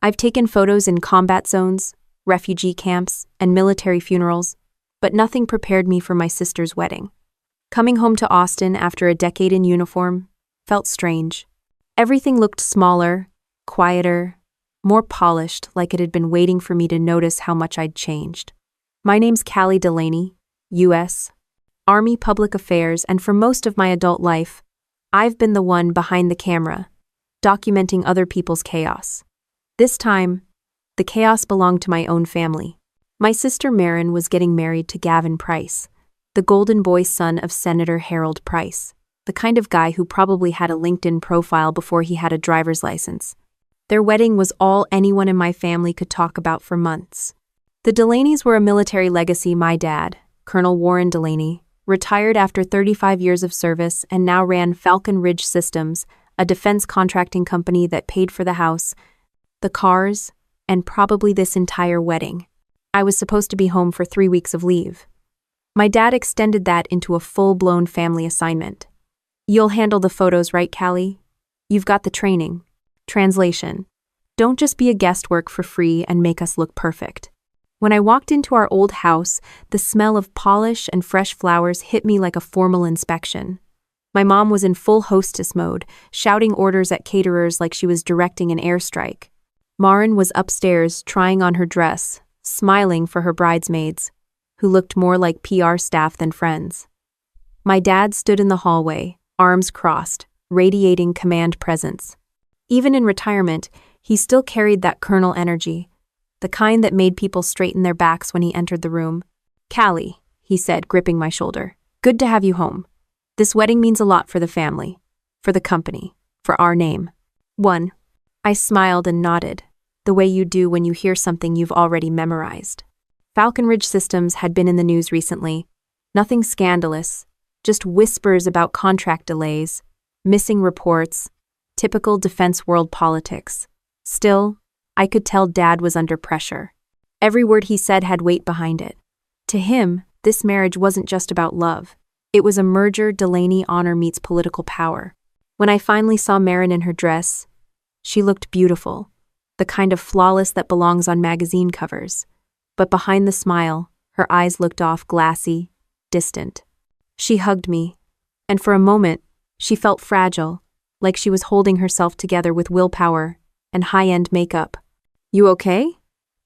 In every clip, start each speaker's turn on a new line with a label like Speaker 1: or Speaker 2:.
Speaker 1: I've taken photos in combat zones, refugee camps, and military funerals, but nothing prepared me for my sister's wedding. Coming home to Austin after a decade in uniform felt strange. Everything looked smaller, quieter, more polished, like it had been waiting for me to notice how much I'd changed. My name's Callie Delaney, U.S. Army Public Affairs, and for most of my adult life, I've been the one behind the camera, documenting other people's chaos. This time, the chaos belonged to my own family. My sister Marin was getting married to Gavin Price, the golden boy son of Senator Harold Price, the kind of guy who probably had a LinkedIn profile before he had a driver's license. Their wedding was all anyone in my family could talk about for months. The Delaneys were a military legacy. My dad, Colonel Warren Delaney, retired after 35 years of service and now ran Falcon Ridge Systems, a defense contracting company that paid for the house, the cars, and probably this entire wedding. I was supposed to be home for 3 weeks of leave. My dad extended that into a full-blown family assignment. You'll handle the photos, right, Callie? You've got the training. Translation: don't just be a guest work for free and make us look perfect. When I walked into our old house, the smell of polish and fresh flowers hit me like a formal inspection. My mom was in full hostess mode, shouting orders at caterers like she was directing an airstrike. Marin was upstairs trying on her dress, smiling for her bridesmaids, who looked more like PR staff than friends. My dad stood in the hallway, arms crossed, radiating command presence. Even in retirement, he still carried that colonel energy, the kind that made people straighten their backs when he entered the room. Callie, he said, gripping my shoulder, good to have you home. This wedding means a lot for the family, for the company, for our name. 1. I smiled and nodded, the way you do when you hear something you've already memorized. Falcon Ridge Systems had been in the news recently. Nothing scandalous, just whispers about contract delays, missing reports, typical defense world politics. Still, I could tell Dad was under pressure. Every word he said had weight behind it. To him, this marriage wasn't just about love. It was a merger Delaney honor meets political power. When I finally saw Marin in her dress, she looked beautiful, the kind of flawless that belongs on magazine covers. But behind the smile, her eyes looked off, glassy, distant. She hugged me, and for a moment, she felt fragile, like she was holding herself together with willpower and high-end makeup. You okay?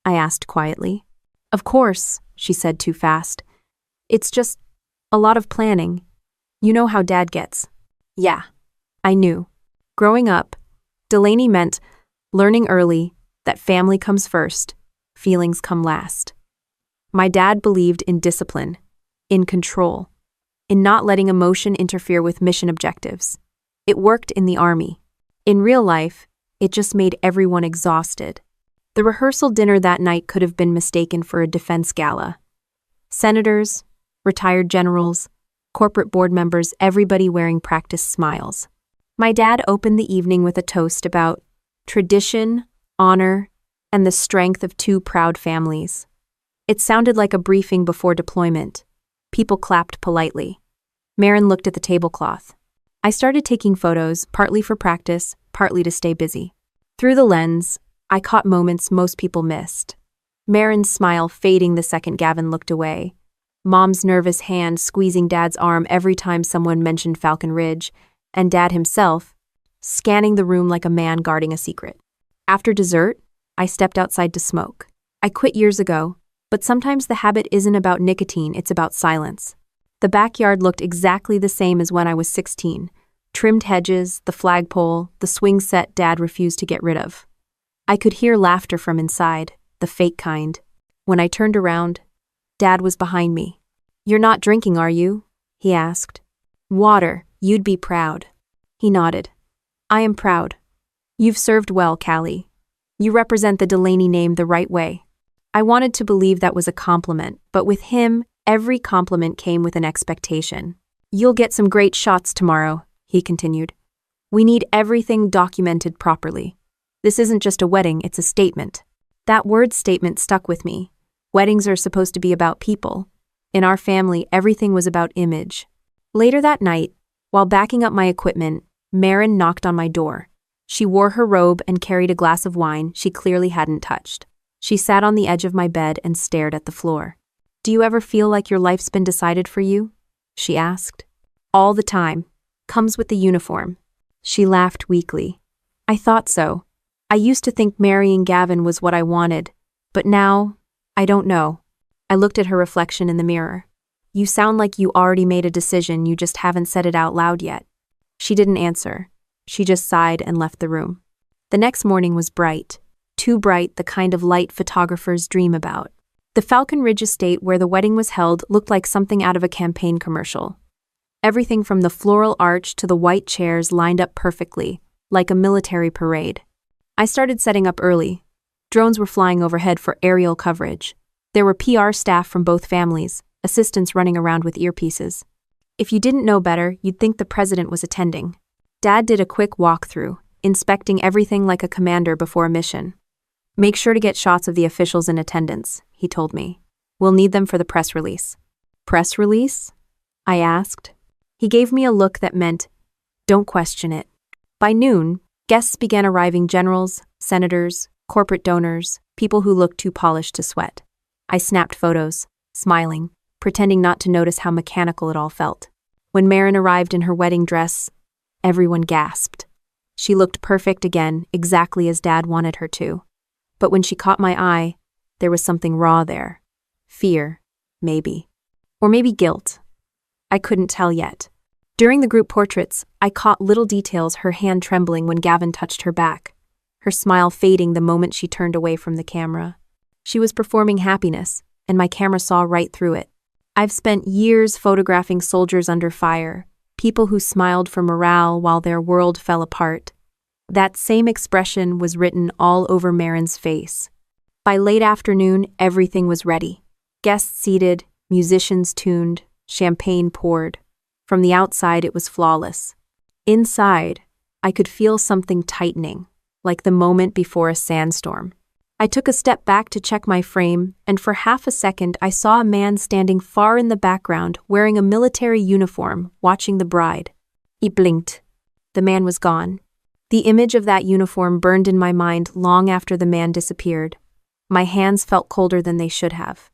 Speaker 1: I asked quietly. Of course, she said too fast. It's just a lot of planning. You know how Dad gets. Yeah, I knew. Growing up, Delaney meant learning early that family comes first, feelings come last. My dad believed in discipline, in control, in not letting emotion interfere with mission objectives. It worked in the Army. In real life, it just made everyone exhausted. The rehearsal dinner that night could have been mistaken for a defense gala. Senators, retired generals, corporate board members, everybody wearing practice smiles. My dad opened the evening with a toast about tradition, honor, and the strength of two proud families. It sounded like a briefing before deployment. People clapped politely. Marin looked at the tablecloth. I started taking photos, partly for practice, partly to stay busy. Through the lens, I caught moments most people missed. Marin's smile fading the second Gavin looked away. Mom's nervous hand squeezing Dad's arm every time someone mentioned Falcon Ridge, and Dad himself, scanning the room like a man guarding a secret. After dessert, I stepped outside to smoke. I quit years ago, but sometimes the habit isn't about nicotine, it's about silence. The backyard looked exactly the same as when I was 16. Trimmed hedges, the flagpole, the swing set Dad refused to get rid of. I could hear laughter from inside, the fake kind. When I turned around, Dad was behind me. You're not drinking, are you? He asked. Water, you'd be proud. He nodded. I am proud. You've served well, Callie. You represent the Delaney name the right way. I wanted to believe that was a compliment, but with him, every compliment came with an expectation. You'll get some great shots tomorrow, he continued. We need everything documented properly. This isn't just a wedding, it's a statement. That word statement stuck with me. Weddings are supposed to be about people. In our family, everything was about image. Later that night, while backing up my equipment, Marin knocked on my door. She wore her robe and carried a glass of wine she clearly hadn't touched. She sat on the edge of my bed and stared at the floor. "Do you ever feel like your life's been decided for you?" she asked. "All the time. Comes with the uniform." She laughed weakly. "I thought so. I used to think marrying Gavin was what I wanted, but now, I don't know." I looked at her reflection in the mirror. "You sound like you already made a decision, you just haven't said it out loud yet." She didn't answer. She just sighed and left the room. The next morning was bright. Too bright, the kind of light photographers dream about. The Falcon Ridge estate where the wedding was held looked like something out of a campaign commercial. Everything from the floral arch to the white chairs lined up perfectly, like a military parade. I started setting up early. Drones were flying overhead for aerial coverage. There were PR staff from both families, assistants running around with earpieces. If you didn't know better, you'd think the president was attending. Dad did a quick walkthrough, inspecting everything like a commander before a mission. "Make sure to get shots of the officials in attendance," he told me. "We'll need them for the press release." "Press release?" I asked. He gave me a look that meant, "Don't question it." By noon, guests began arriving: generals, senators, corporate donors, people who looked too polished to sweat. I snapped photos, smiling, pretending not to notice how mechanical it all felt. When Maren arrived in her wedding dress, everyone gasped. She looked perfect again, exactly as Dad wanted her to. But when she caught my eye, there was something raw there. Fear, maybe. Or maybe guilt. I couldn't tell yet. During the group portraits, I caught little details: her hand trembling when Gavin touched her back, her smile fading the moment she turned away from the camera. She was performing happiness, and my camera saw right through it. I've spent years photographing soldiers under fire, people who smiled for morale while their world fell apart. That same expression was written all over Maren's face. By late afternoon, everything was ready. Guests seated, musicians tuned, champagne poured. From the outside, it was flawless. Inside, I could feel something tightening, like the moment before a sandstorm. I took a step back to check my frame, and for half a second I saw a man standing far in the background wearing a military uniform, watching the bride. He blinked. The man was gone. The image of that uniform burned in my mind long after the man disappeared. My hands felt colder than they should have.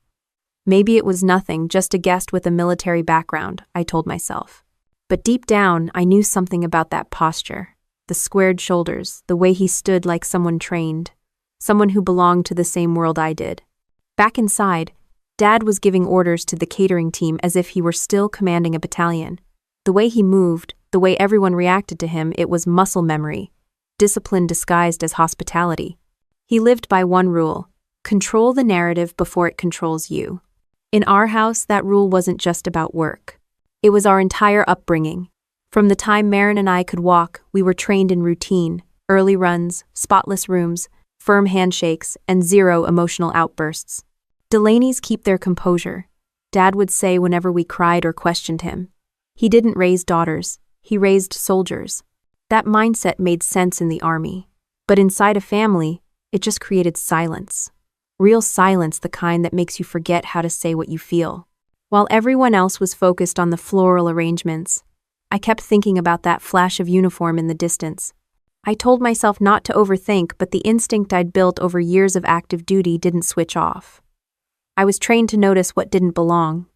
Speaker 1: Maybe it was nothing, just a guest with a military background, I told myself. But deep down, I knew something about that posture. The squared shoulders, the way he stood like someone trained. Someone who belonged to the same world I did. Back inside, Dad was giving orders to the catering team as if he were still commanding a battalion. The way he moved, the way everyone reacted to him, it was muscle memory, discipline disguised as hospitality. He lived by one rule: control the narrative before it controls you. In our house, that rule wasn't just about work. It was our entire upbringing. From the time Maren and I could walk, we were trained in routine, early runs, spotless rooms, firm handshakes, and zero emotional outbursts. Delaney's keep their composure, Dad would say whenever we cried or questioned him. He didn't raise daughters, he raised soldiers. That mindset made sense in the army. But inside a family, it just created silence. Real silence, the kind that makes you forget how to say what you feel. While everyone else was focused on the floral arrangements, I kept thinking about that flash of uniform in the distance. I told myself not to overthink, but the instinct I'd built over years of active duty didn't switch off. I was trained to notice what didn't belong.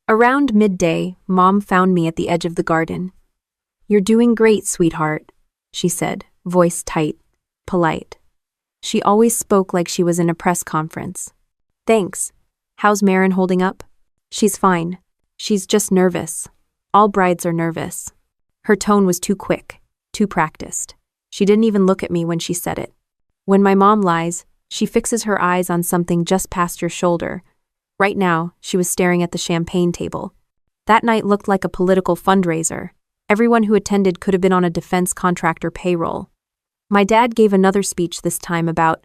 Speaker 1: Around midday, Mom found me at the edge of the garden. "You're doing great, sweetheart," she said, voice tight, polite. She always spoke like she was in a press conference. "Thanks. How's Maren holding up?" "She's fine. She's just nervous. All brides are nervous." Her tone was too quick, too practiced. She didn't even look at me when she said it. When my mom lies, she fixes her eyes on something just past your shoulder. Right now, she was staring at the champagne table. That night looked like a political fundraiser. Everyone who attended could have been on a defense contractor payroll. My dad gave another speech this time about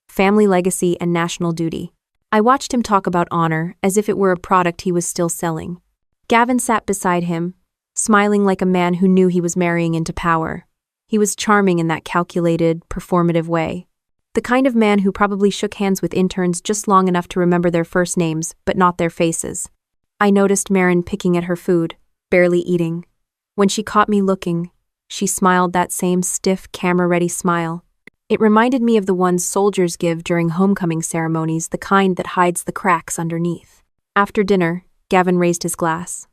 Speaker 1: family legacy and national duty. I watched him talk about honor as if it were a product he was still selling. Gavin sat beside him, smiling like a man who knew he was marrying into power. He was charming in that calculated, performative way. The kind of man who probably shook hands with interns just long enough to remember their first names, but not their faces. I noticed Maren picking at her food, barely eating. When she caught me looking, She smiled that same stiff, camera-ready smile. It reminded me of the ones soldiers give during homecoming ceremonies, the kind that hides the cracks underneath. After dinner, Gavin raised his glass.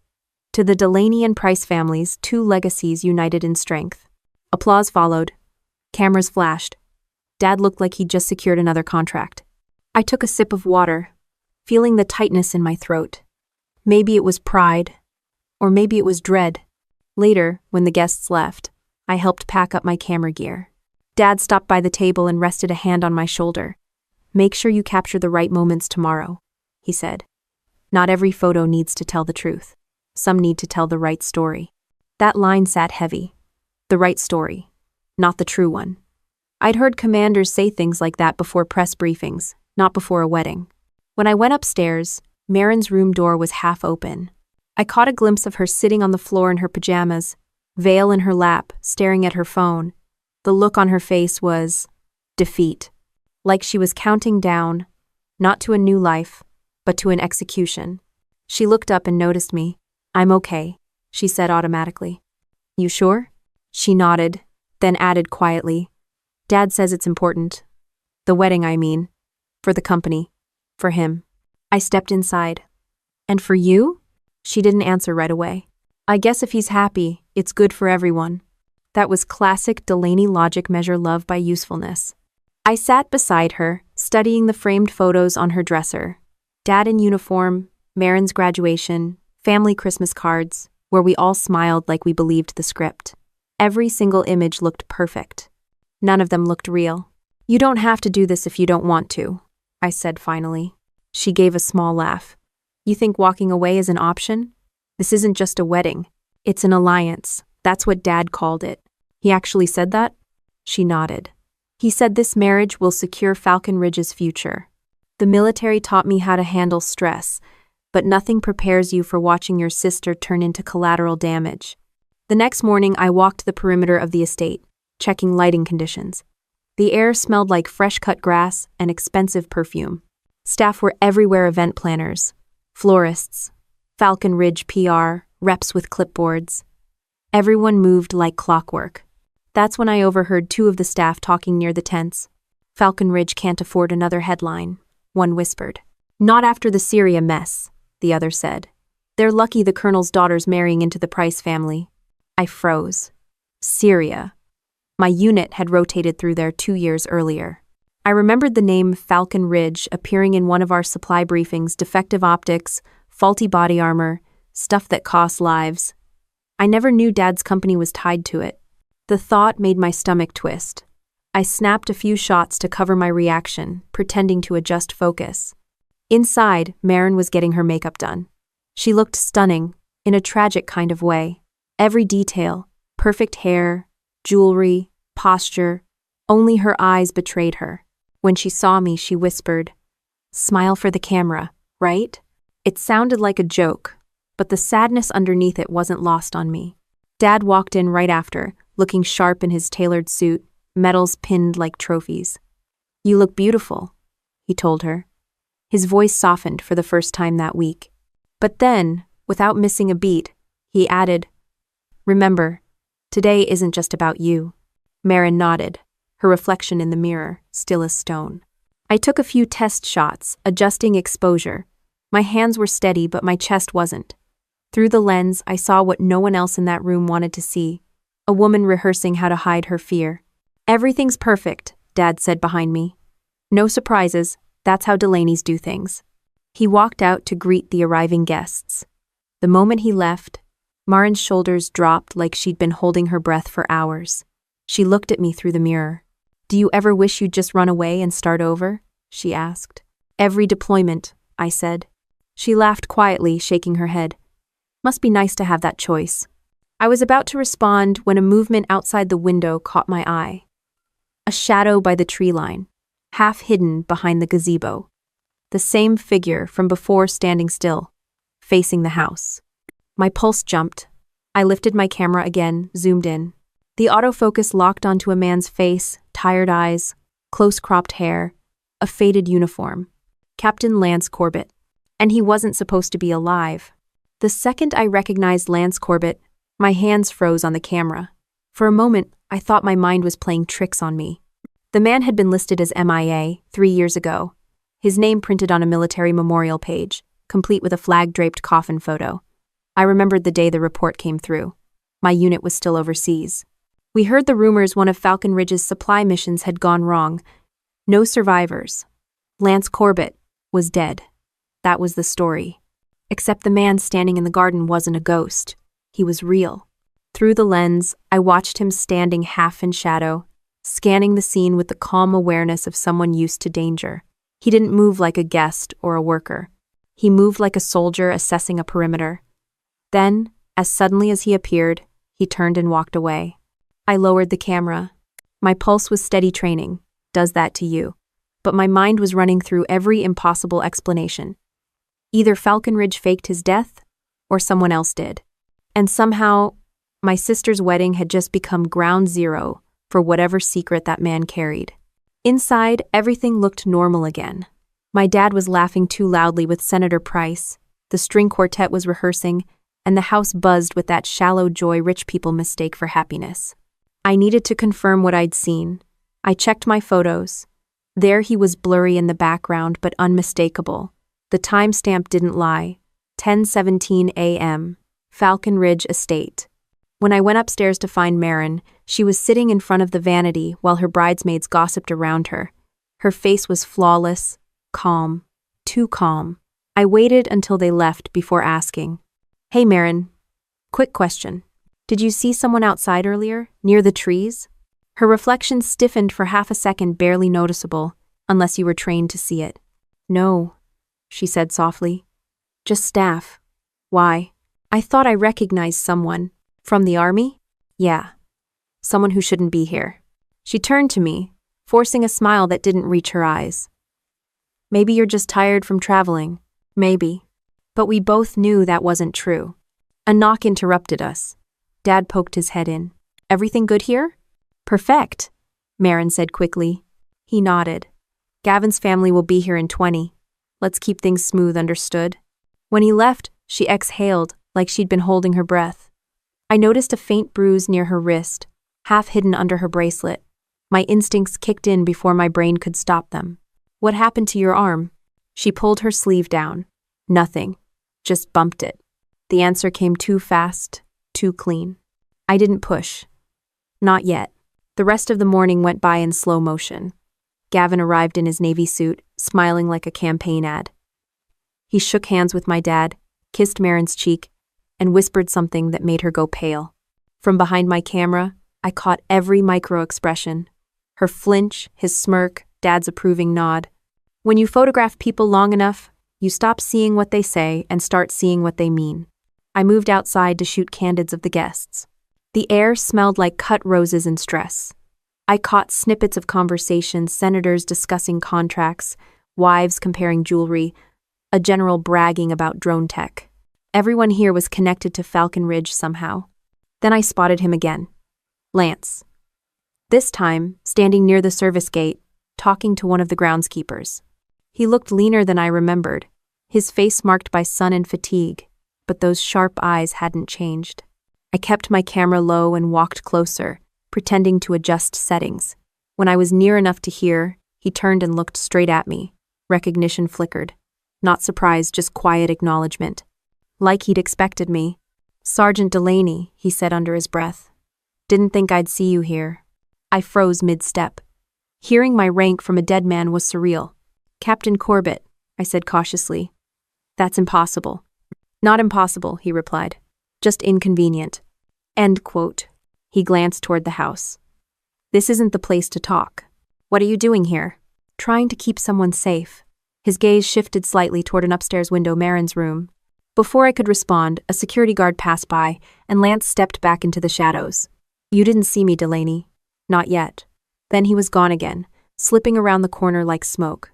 Speaker 1: To the Delaney and Price families, two legacies united in strength. Applause followed. Cameras flashed. Dad looked like he'd just secured another contract. I took a sip of water, feeling the tightness in my throat. Maybe it was pride, or maybe it was dread. Later, when the guests left, I helped pack up my camera gear. Dad stopped by the table and rested a hand on my shoulder. "Make sure you capture the right moments tomorrow," he said. "Not every photo needs to tell the truth. Some need to tell the right story." That line sat heavy. The right story, not the true one. I'd heard commanders say things like that before press briefings, not before a wedding. When I went upstairs, Marin's room door was half open. I caught a glimpse of her sitting on the floor in her pajamas, veil in her lap, staring at her phone. The look on her face was defeat, like she was counting down, not to a new life, but to an execution. She looked up and noticed me. "I'm okay," she said automatically. "You sure?" She nodded, then added quietly, "Dad says it's important. The wedding, I mean. For the company. For him." I stepped inside. "And for you?" She didn't answer right away. "I guess if he's happy, it's good for everyone." That was classic Delaney logic, measure love by usefulness. I sat beside her, studying the framed photos on her dresser. Dad in uniform, Marin's graduation, family Christmas cards, where we all smiled like we believed the script. Every single image looked perfect. None of them looked real. "You don't have to do this if you don't want to," I said finally. She gave a small laugh. "You think walking away is an option? This isn't just a wedding. It's an alliance. That's what Dad called it." "He actually said that?" She nodded. "He said this marriage will secure Falcon Ridge's future. The military taught me how to handle stress, but nothing prepares you for watching your sister turn into collateral damage." The next morning, I walked the perimeter of the estate, checking lighting conditions. The air smelled like fresh-cut grass and expensive perfume. Staff were everywhere: event planners, florists, Falcon Ridge PR, reps with clipboards. Everyone moved like clockwork. That's when I overheard two of the staff talking near the tents. "Falcon Ridge can't afford another headline," one whispered. "Not after the Syria mess," the other said. "They're lucky the colonel's daughter's marrying into the Price family." I froze. Syria. My unit had rotated through there 2 years earlier. I remembered the name Falcon Ridge appearing in one of our supply briefings: defective optics, faulty body armor, stuff that costs lives. I never knew Dad's company was tied to it. The thought made my stomach twist. I snapped a few shots to cover my reaction, pretending to adjust focus. Inside, Marin was getting her makeup done. She looked stunning, in a tragic kind of way. Every detail, perfect hair, jewelry, posture, only her eyes betrayed her. When she saw me, she whispered, "Smile for the camera, right?" It sounded like a joke, but the sadness underneath it wasn't lost on me. Dad walked in right after, looking sharp in his tailored suit, medals pinned like trophies. "You look beautiful," he told her. His voice softened for the first time that week. But then, without missing a beat, he added, "Remember, today isn't just about you." Marin nodded, her reflection in the mirror, still as stone. I took a few test shots, adjusting exposure. My hands were steady, but my chest wasn't. Through the lens, I saw what no one else in that room wanted to see: a woman rehearsing how to hide her fear. "Everything's perfect," Dad said behind me. "No surprises, that's how Delaney's do things." He walked out to greet the arriving guests. The moment he left, Marin's shoulders dropped like she'd been holding her breath for hours. She looked at me through the mirror. "Do you ever wish you'd just run away and start over?" she asked. "Every deployment," I said. She laughed quietly, shaking her head. "Must be nice to have that choice." I was about to respond when a movement outside the window caught my eye. A shadow by the tree line, half hidden behind the gazebo. The same figure from before, standing still, facing the house. My pulse jumped. I lifted my camera again, zoomed in. The autofocus locked onto a man's face, tired eyes, close-cropped hair, a faded uniform. Captain Lance Corbett. And he wasn't supposed to be alive. The second I recognized Lance Corbett, my hands froze on the camera. For a moment, I thought my mind was playing tricks on me. The man had been listed as MIA 3 years ago, his name printed on a military memorial page, complete with a flag-draped coffin photo. I remembered the day the report came through. My unit was still overseas. We heard the rumors one of Falcon Ridge's supply missions had gone wrong. No survivors. Lance Corbett was dead. That was the story. Except the man standing in the garden wasn't a ghost. He was real. Through the lens, I watched him standing half in shadow, scanning the scene with the calm awareness of someone used to danger. He didn't move like a guest or a worker. He moved like a soldier assessing a perimeter. Then, as suddenly as he appeared, he turned and walked away. I lowered the camera. My pulse was steady training. Does that to you. But my mind was running through every impossible explanation. Either Falcon Ridge faked his death, or someone else did. And somehow, my sister's wedding had just become ground zero for whatever secret that man carried. Inside, everything looked normal again. My dad was laughing too loudly with Senator Price, the string quartet was rehearsing, and the house buzzed with that shallow joy rich people mistake for happiness. I needed to confirm what I'd seen. I checked my photos. There he was, blurry in the background but unmistakable. The timestamp didn't lie. 10:17 a.m. Falcon Ridge Estate. When I went upstairs to find Marin, she was sitting in front of the vanity while her bridesmaids gossiped around her. Her face was flawless, calm, too calm. I waited until they left before asking, "Hey Marin, quick question. Did you see someone outside earlier, near the trees?" Her reflection stiffened for half a second, barely noticeable, unless you were trained to see it. "No," she said softly. "Just staff." "Why?" "I thought I recognized someone." "From the army?" "Yeah. Someone who shouldn't be here." She turned to me, forcing a smile that didn't reach her eyes. "Maybe you're just tired from traveling." "Maybe." But we both knew that wasn't true. A knock interrupted us. Dad poked his head in. "Everything good here?" "Perfect," Marin said quickly. He nodded. "Gavin's family will be here in 20. Let's keep things smooth, understood?" When he left, she exhaled like she'd been holding her breath. I noticed a faint bruise near her wrist, half hidden under her bracelet. My instincts kicked in before my brain could stop them. "What happened to your arm?" She pulled her sleeve down. "Nothing. Just bumped it." The answer came too fast, too clean. I didn't push. Not yet. The rest of the morning went by in slow motion. Gavin arrived in his navy suit, smiling like a campaign ad. He shook hands with my dad, kissed Marin's cheek, and whispered something that made her go pale. From behind my camera, I caught every micro-expression. Her flinch, his smirk, Dad's approving nod. When you photograph people long enough, you stop seeing what they say and start seeing what they mean. I moved outside to shoot candids of the guests. The air smelled like cut roses and stress. I caught snippets of conversations, senators discussing contracts, wives comparing jewelry, a general bragging about drone tech. Everyone here was connected to Falcon Ridge somehow. Then I spotted him again. Lance. This time, standing near the service gate, talking to one of the groundskeepers. He looked leaner than I remembered, his face marked by sun and fatigue, but those sharp eyes hadn't changed. I kept my camera low and walked closer, pretending to adjust settings. When I was near enough to hear, he turned and looked straight at me. Recognition flickered. Not surprise, just quiet acknowledgement. Like he'd expected me. "Sergeant Delaney," he said under his breath. "Didn't think I'd see you here." I froze mid-step. Hearing my rank from a dead man was surreal. "Captain Corbett," I said cautiously. "That's impossible." "Not impossible," he replied. "Just inconvenient." End quote. He glanced toward the house. "This isn't the place to talk." "What are you doing here?" "Trying to keep someone safe." His gaze shifted slightly toward an upstairs window, Marin's room. Before I could respond, a security guard passed by, and Lance stepped back into the shadows. "You didn't see me, Delaney." "Not yet." Then he was gone again, slipping around the corner like smoke.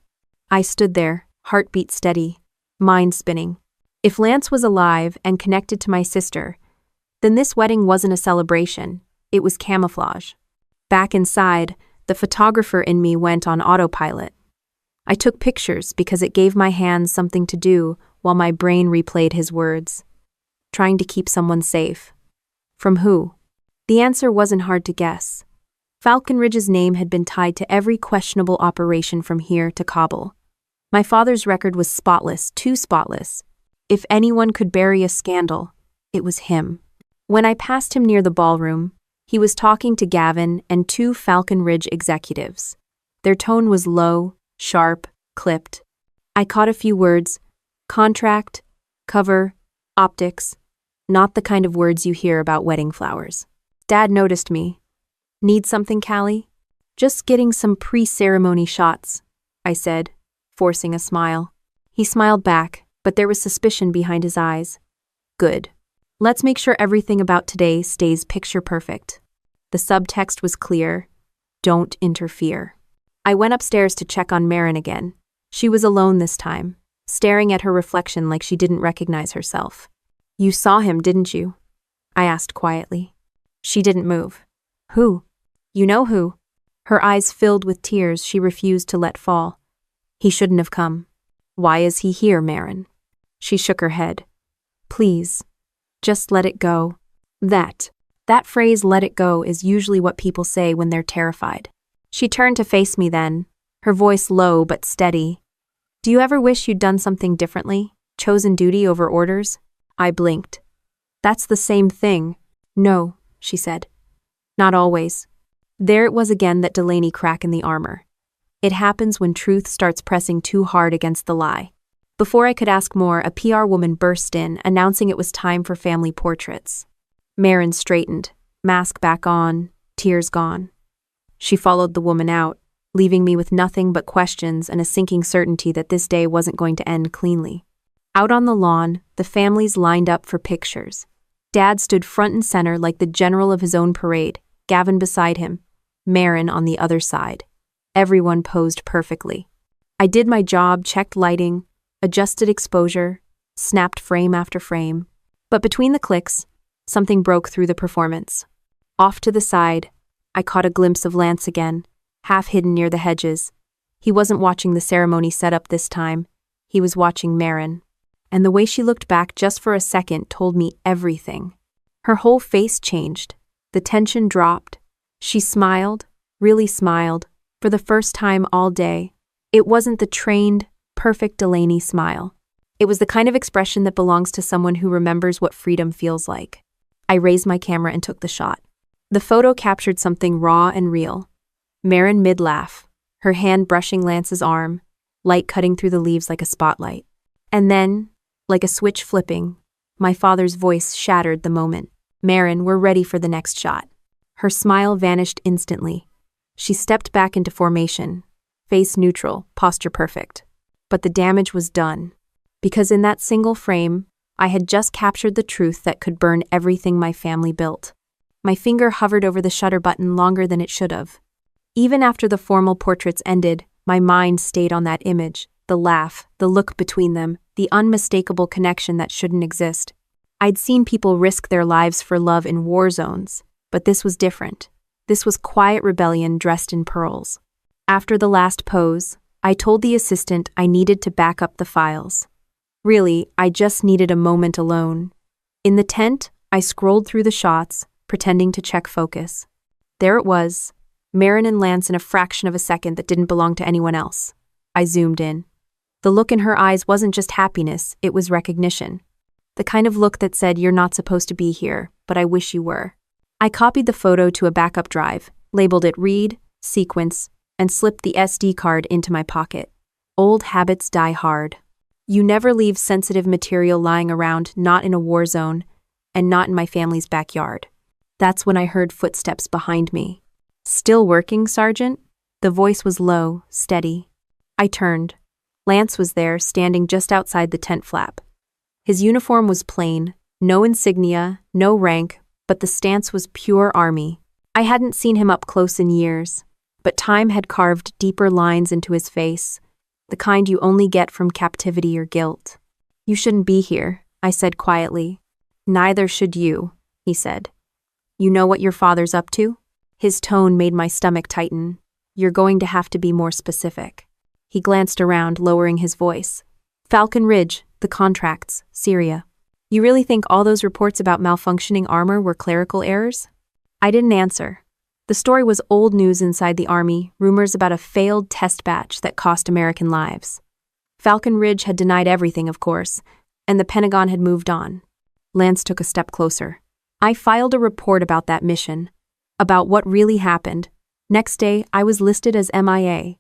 Speaker 1: I stood there, heartbeat steady, mind spinning. If Lance was alive and connected to my sister, then this wedding wasn't a celebration, it was camouflage. Back inside, the photographer in me went on autopilot. I took pictures because it gave my hands something to do while my brain replayed his words. Trying to keep someone safe. From who? The answer wasn't hard to guess. Falcon Ridge's name had been tied to every questionable operation from here to Kabul. My father's record was spotless, too spotless. If anyone could bury a scandal, it was him. When I passed him near the ballroom, he was talking to Gavin and two Falcon Ridge executives. Their tone was low, sharp, clipped. I caught a few words: contract, cover, optics, not the kind of words you hear about wedding flowers. Dad noticed me. Need something, Callie? Just getting some pre-ceremony shots, I said, forcing a smile. He smiled back, but there was suspicion behind his eyes. Good. Let's make sure everything about today stays picture perfect. The subtext was clear: don't interfere. I went upstairs to check on Marin again. She was alone this time, staring at her reflection like she didn't recognize herself. You saw him, didn't you? I asked quietly. She didn't move. Who? You know who? Her eyes filled with tears she refused to let fall. He shouldn't have come. Why is he here, Marin? She shook her head. Please, just let it go. That phrase, let it go, is usually what people say when they're terrified. She turned to face me then, her voice low but steady. Do you ever wish you'd done something differently? Chosen duty over orders? I blinked. That's the same thing. No, she said. Not always. There it was again, that Delaney crack in the armor. It happens when truth starts pressing too hard against the lie. Before I could ask more, a PR woman burst in, announcing it was time for family portraits. Marin straightened, mask back on, tears gone. She followed the woman out, leaving me with nothing but questions and a sinking certainty that this day wasn't going to end cleanly. Out on the lawn, the families lined up for pictures. Dad stood front and center like the general of his own parade, Gavin beside him, Marin on the other side. Everyone posed perfectly. I did my job, checked lighting, adjusted exposure, snapped frame after frame. But between the clicks, something broke through the performance. Off to the side, I caught a glimpse of Lance again, half hidden near the hedges. He wasn't watching the ceremony set up this time. He was watching Marin. And the way she looked back just for a second told me everything. Her whole face changed. The tension dropped. She smiled, really smiled, for the first time all day. It wasn't the trained, perfect Delaney smile. It was the kind of expression that belongs to someone who remembers what freedom feels like. I raised my camera and took the shot. The photo captured something raw and real. Marin mid-laugh, her hand brushing Lance's arm, light cutting through the leaves like a spotlight. And then, like a switch flipping, my father's voice shattered the moment. Marin, we're ready for the next shot. Her smile vanished instantly. She stepped back into formation, face neutral, posture perfect. But the damage was done. Because in that single frame, I had just captured the truth that could burn everything my family built. My finger hovered over the shutter button longer than it should have. Even after the formal portraits ended, my mind stayed on that image, the laugh, the look between them, the unmistakable connection that shouldn't exist. I'd seen people risk their lives for love in war zones, but this was different. This was quiet rebellion dressed in pearls. After the last pose, I told the assistant I needed to back up the files. Really, I just needed a moment alone. In the tent, I scrolled through the shots, pretending to check focus. There it was, Marin and Lance in a fraction of a second that didn't belong to anyone else. I zoomed in. The look in her eyes wasn't just happiness, it was recognition. The kind of look that said, you're not supposed to be here, but I wish you were. I copied the photo to a backup drive, labeled it read, sequence, and slipped the SD card into my pocket. Old habits die hard. You never leave sensitive material lying around, not in a war zone, and not in my family's backyard. That's when I heard footsteps behind me. Still working, Sergeant? The voice was low, steady. I turned. Lance was there, standing just outside the tent flap. His uniform was plain, no insignia, no rank, but the stance was pure army. I hadn't seen him up close in years, but time had carved deeper lines into his face, the kind you only get from captivity or guilt. You shouldn't be here, I said quietly. Neither should you, he said. You know what your father's up to? His tone made my stomach tighten. You're going to have to be more specific. He glanced around, lowering his voice. Falcon Ridge, the contracts, Syria. You really think all those reports about malfunctioning armor were clerical errors? I didn't answer. The story was old news inside the Army, rumors about a failed test batch that cost American lives. Falcon Ridge had denied everything, of course, and the Pentagon had moved on. Lance took a step closer. I filed a report about that mission, about what really happened. Next day, I was listed as MIA.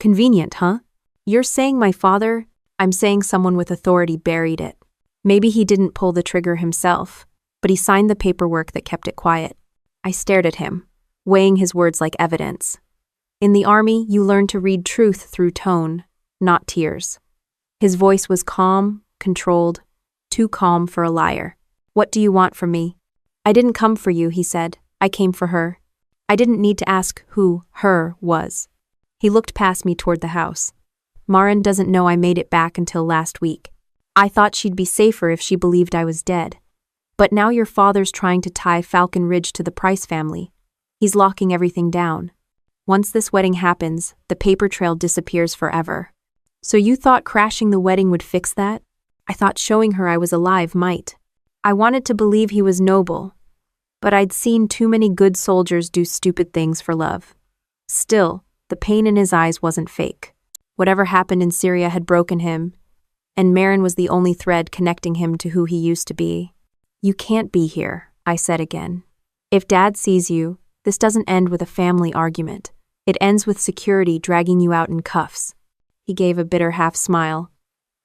Speaker 1: Convenient, huh? You're saying my father? I'm saying someone with authority buried it. Maybe he didn't pull the trigger himself, but he signed the paperwork that kept it quiet. I stared at him, weighing his words like evidence. In the Army, you learn to read truth through tone, not tears. His voice was calm, controlled, too calm for a liar. What do you want from me? I didn't come for you, he said. I came for her. I didn't need to ask who her was. He looked past me toward the house. Maren doesn't know I made it back until last week. I thought she'd be safer if she believed I was dead. But now your father's trying to tie Falcon Ridge to the Price family. He's locking everything down. Once this wedding happens, the paper trail disappears forever. So you thought crashing the wedding would fix that? I thought showing her I was alive might. I wanted to believe he was noble, but I'd seen too many good soldiers do stupid things for love. Still, the pain in his eyes wasn't fake. Whatever happened in Syria had broken him, and Maren was the only thread connecting him to who he used to be. You can't be here, I said again. If Dad sees you, this doesn't end with a family argument. It ends with security dragging you out in cuffs. He gave a bitter half smile.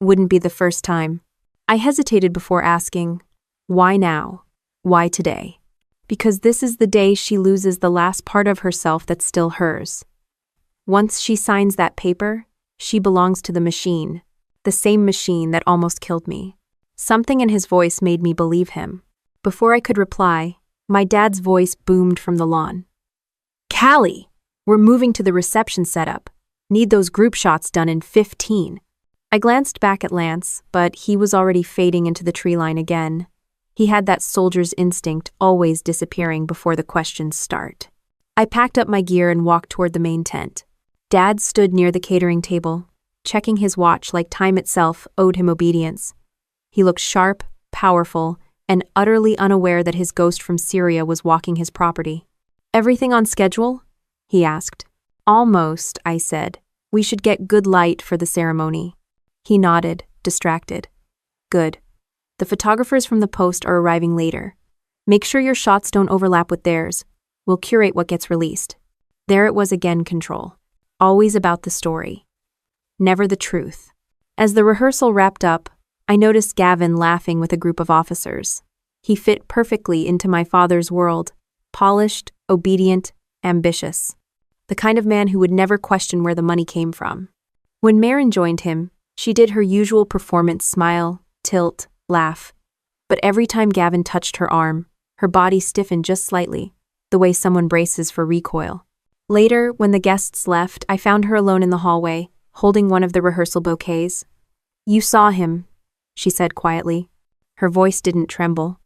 Speaker 1: Wouldn't be the first time. I hesitated before asking, why now? Why today? Because this is the day she loses the last part of herself that's still hers. Once she signs that paper, she belongs to the machine, the same machine that almost killed me. Something in his voice made me believe him. Before I could reply, my dad's voice boomed from the lawn. Callie, we're moving to the reception setup. Need those group shots done in 15. I glanced back at Lance, but he was already fading into the tree line again. He had that soldier's instinct, always disappearing before the questions start. I packed up my gear and walked toward the main tent. Dad stood near the catering table, checking his watch like time itself owed him obedience. He looked sharp, powerful, and utterly unaware that his ghost from Syria was walking his property. Everything on schedule? He asked. Almost, I said. We should get good light for the ceremony. He nodded, distracted. Good. The photographers from the post are arriving later. Make sure your shots don't overlap with theirs. We'll curate what gets released. There it was again, control. Always about the story. Never the truth. As the rehearsal wrapped up, I noticed Gavin laughing with a group of officers. He fit perfectly into my father's world, polished, obedient, ambitious. The kind of man who would never question where the money came from. When Maren joined him, she did her usual performance smile, tilt, laugh. But every time Gavin touched her arm, her body stiffened just slightly, the way someone braces for recoil. Later, when the guests left, I found her alone in the hallway, holding one of the rehearsal bouquets. You saw him, she said quietly. Her voice didn't tremble.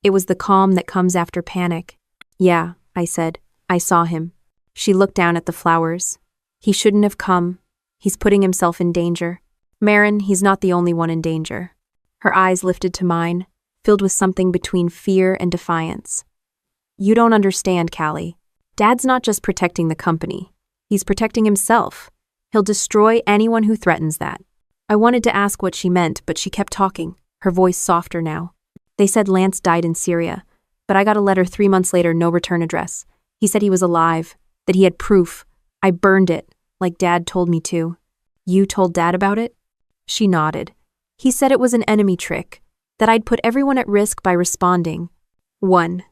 Speaker 1: It was the calm that comes after panic. Yeah, I said. I saw him. She looked down at the flowers. He shouldn't have come. He's putting himself in danger. Maren, he's not the only one in danger. Her eyes lifted to mine, filled with something between fear and defiance. You don't understand, Callie. Dad's not just protecting the company. He's protecting himself. He'll destroy anyone who threatens that. I wanted to ask what she meant, but she kept talking, her voice softer now. They said Lance died in Syria, but I got a letter 3 months later, no return address. He said he was alive, that he had proof. I burned it, like Dad told me to. You told Dad about it? She nodded. He said it was an enemy trick, that I'd put everyone at risk by responding. 1.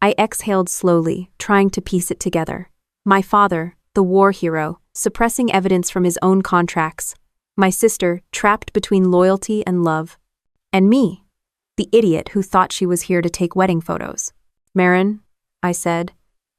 Speaker 1: I exhaled slowly, trying to piece it together. My father, the war hero, suppressing evidence from his own contracts. My sister, trapped between loyalty and love. And me, the idiot who thought she was here to take wedding photos. Maren, I said,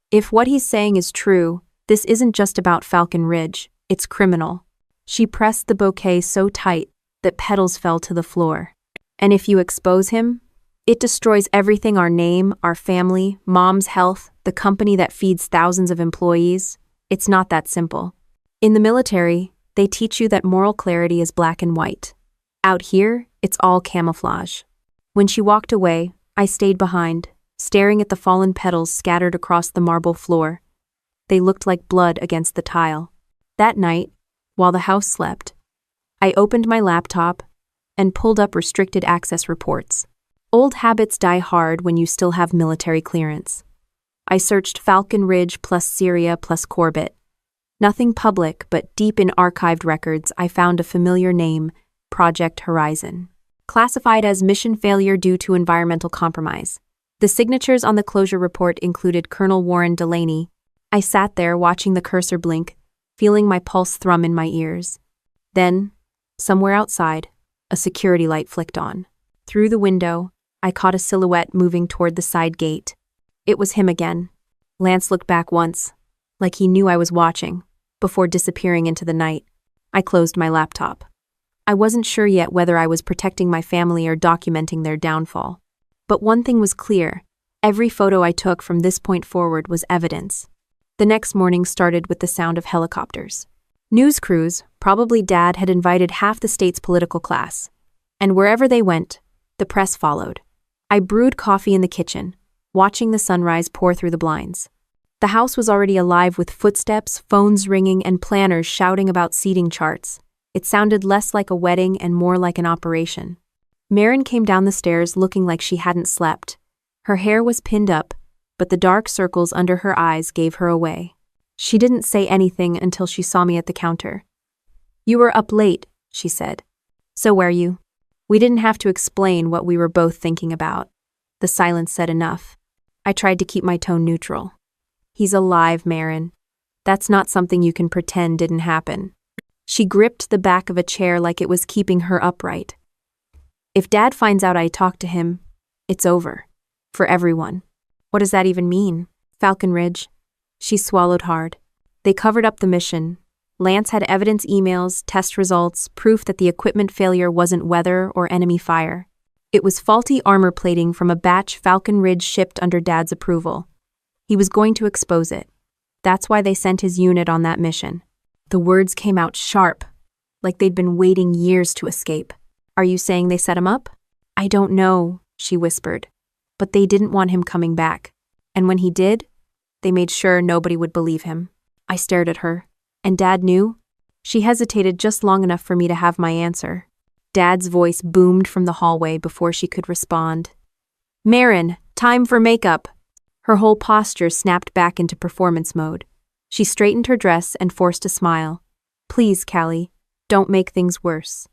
Speaker 1: if what he's saying is true, this isn't just about Falcon Ridge, it's criminal. She pressed the bouquet so tight that petals fell to the floor. And if you expose him, it destroys everything: our name, our family, Mom's health, the company that feeds thousands of employees. It's not that simple. In the military, they teach you that moral clarity is black and white. Out here, it's all camouflage. When she walked away, I stayed behind, staring at the fallen petals scattered across the marble floor. They looked like blood against the tile. That night, while the house slept, I opened my laptop and pulled up restricted access reports. Old habits die hard when you still have military clearance. I searched Falcon Ridge plus Syria plus Corbett. Nothing public, but deep in archived records, I found a familiar name, Project Horizon. Classified as mission failure due to environmental compromise. The signatures on the closure report included Colonel Warren Delaney. I sat there watching the cursor blink, feeling my pulse thrum in my ears. Then, somewhere outside, a security light flicked on. Through the window, I caught a silhouette moving toward the side gate. It was him again. Lance looked back once, like he knew I was watching, before disappearing into the night. I closed my laptop. I wasn't sure yet whether I was protecting my family or documenting their downfall. But one thing was clear. Every photo I took from this point forward was evidence. The next morning started with the sound of helicopters. News crews, probably Dad, had invited half the state's political class. And wherever they went, the press followed. I brewed coffee in the kitchen, watching the sunrise pour through the blinds. The house was already alive with footsteps, phones ringing, and planners shouting about seating charts. It sounded less like a wedding and more like an operation. Marin came down the stairs looking like she hadn't slept. Her hair was pinned up, but the dark circles under her eyes gave her away. She didn't say anything until she saw me at the counter. "You were up late," she said. "So were you." We didn't have to explain what we were both thinking about. The silence said enough. I tried to keep my tone neutral. "He's alive, Marin. That's not something you can pretend didn't happen." She gripped the back of a chair like it was keeping her upright. "If Dad finds out I talked to him, it's over. For everyone." "What does that even mean?" "Falcon Ridge." She swallowed hard. "They covered up the mission. Lance had evidence emails, test results, proof that the equipment failure wasn't weather or enemy fire. It was faulty armor plating from a batch Falcon Ridge shipped under Dad's approval. He was going to expose it. That's why they sent his unit on that mission." The words came out sharp, like they'd been waiting years to escape. "Are you saying they set him up?" "I don't know," she whispered. "But they didn't want him coming back. And when he did, they made sure nobody would believe him." I stared at her. "And Dad knew?" She hesitated just long enough for me to have my answer. Dad's voice boomed from the hallway before she could respond. "Marin, time for makeup." Her whole posture snapped back into performance mode. She straightened her dress and forced a smile. "Please, Callie, don't make things worse."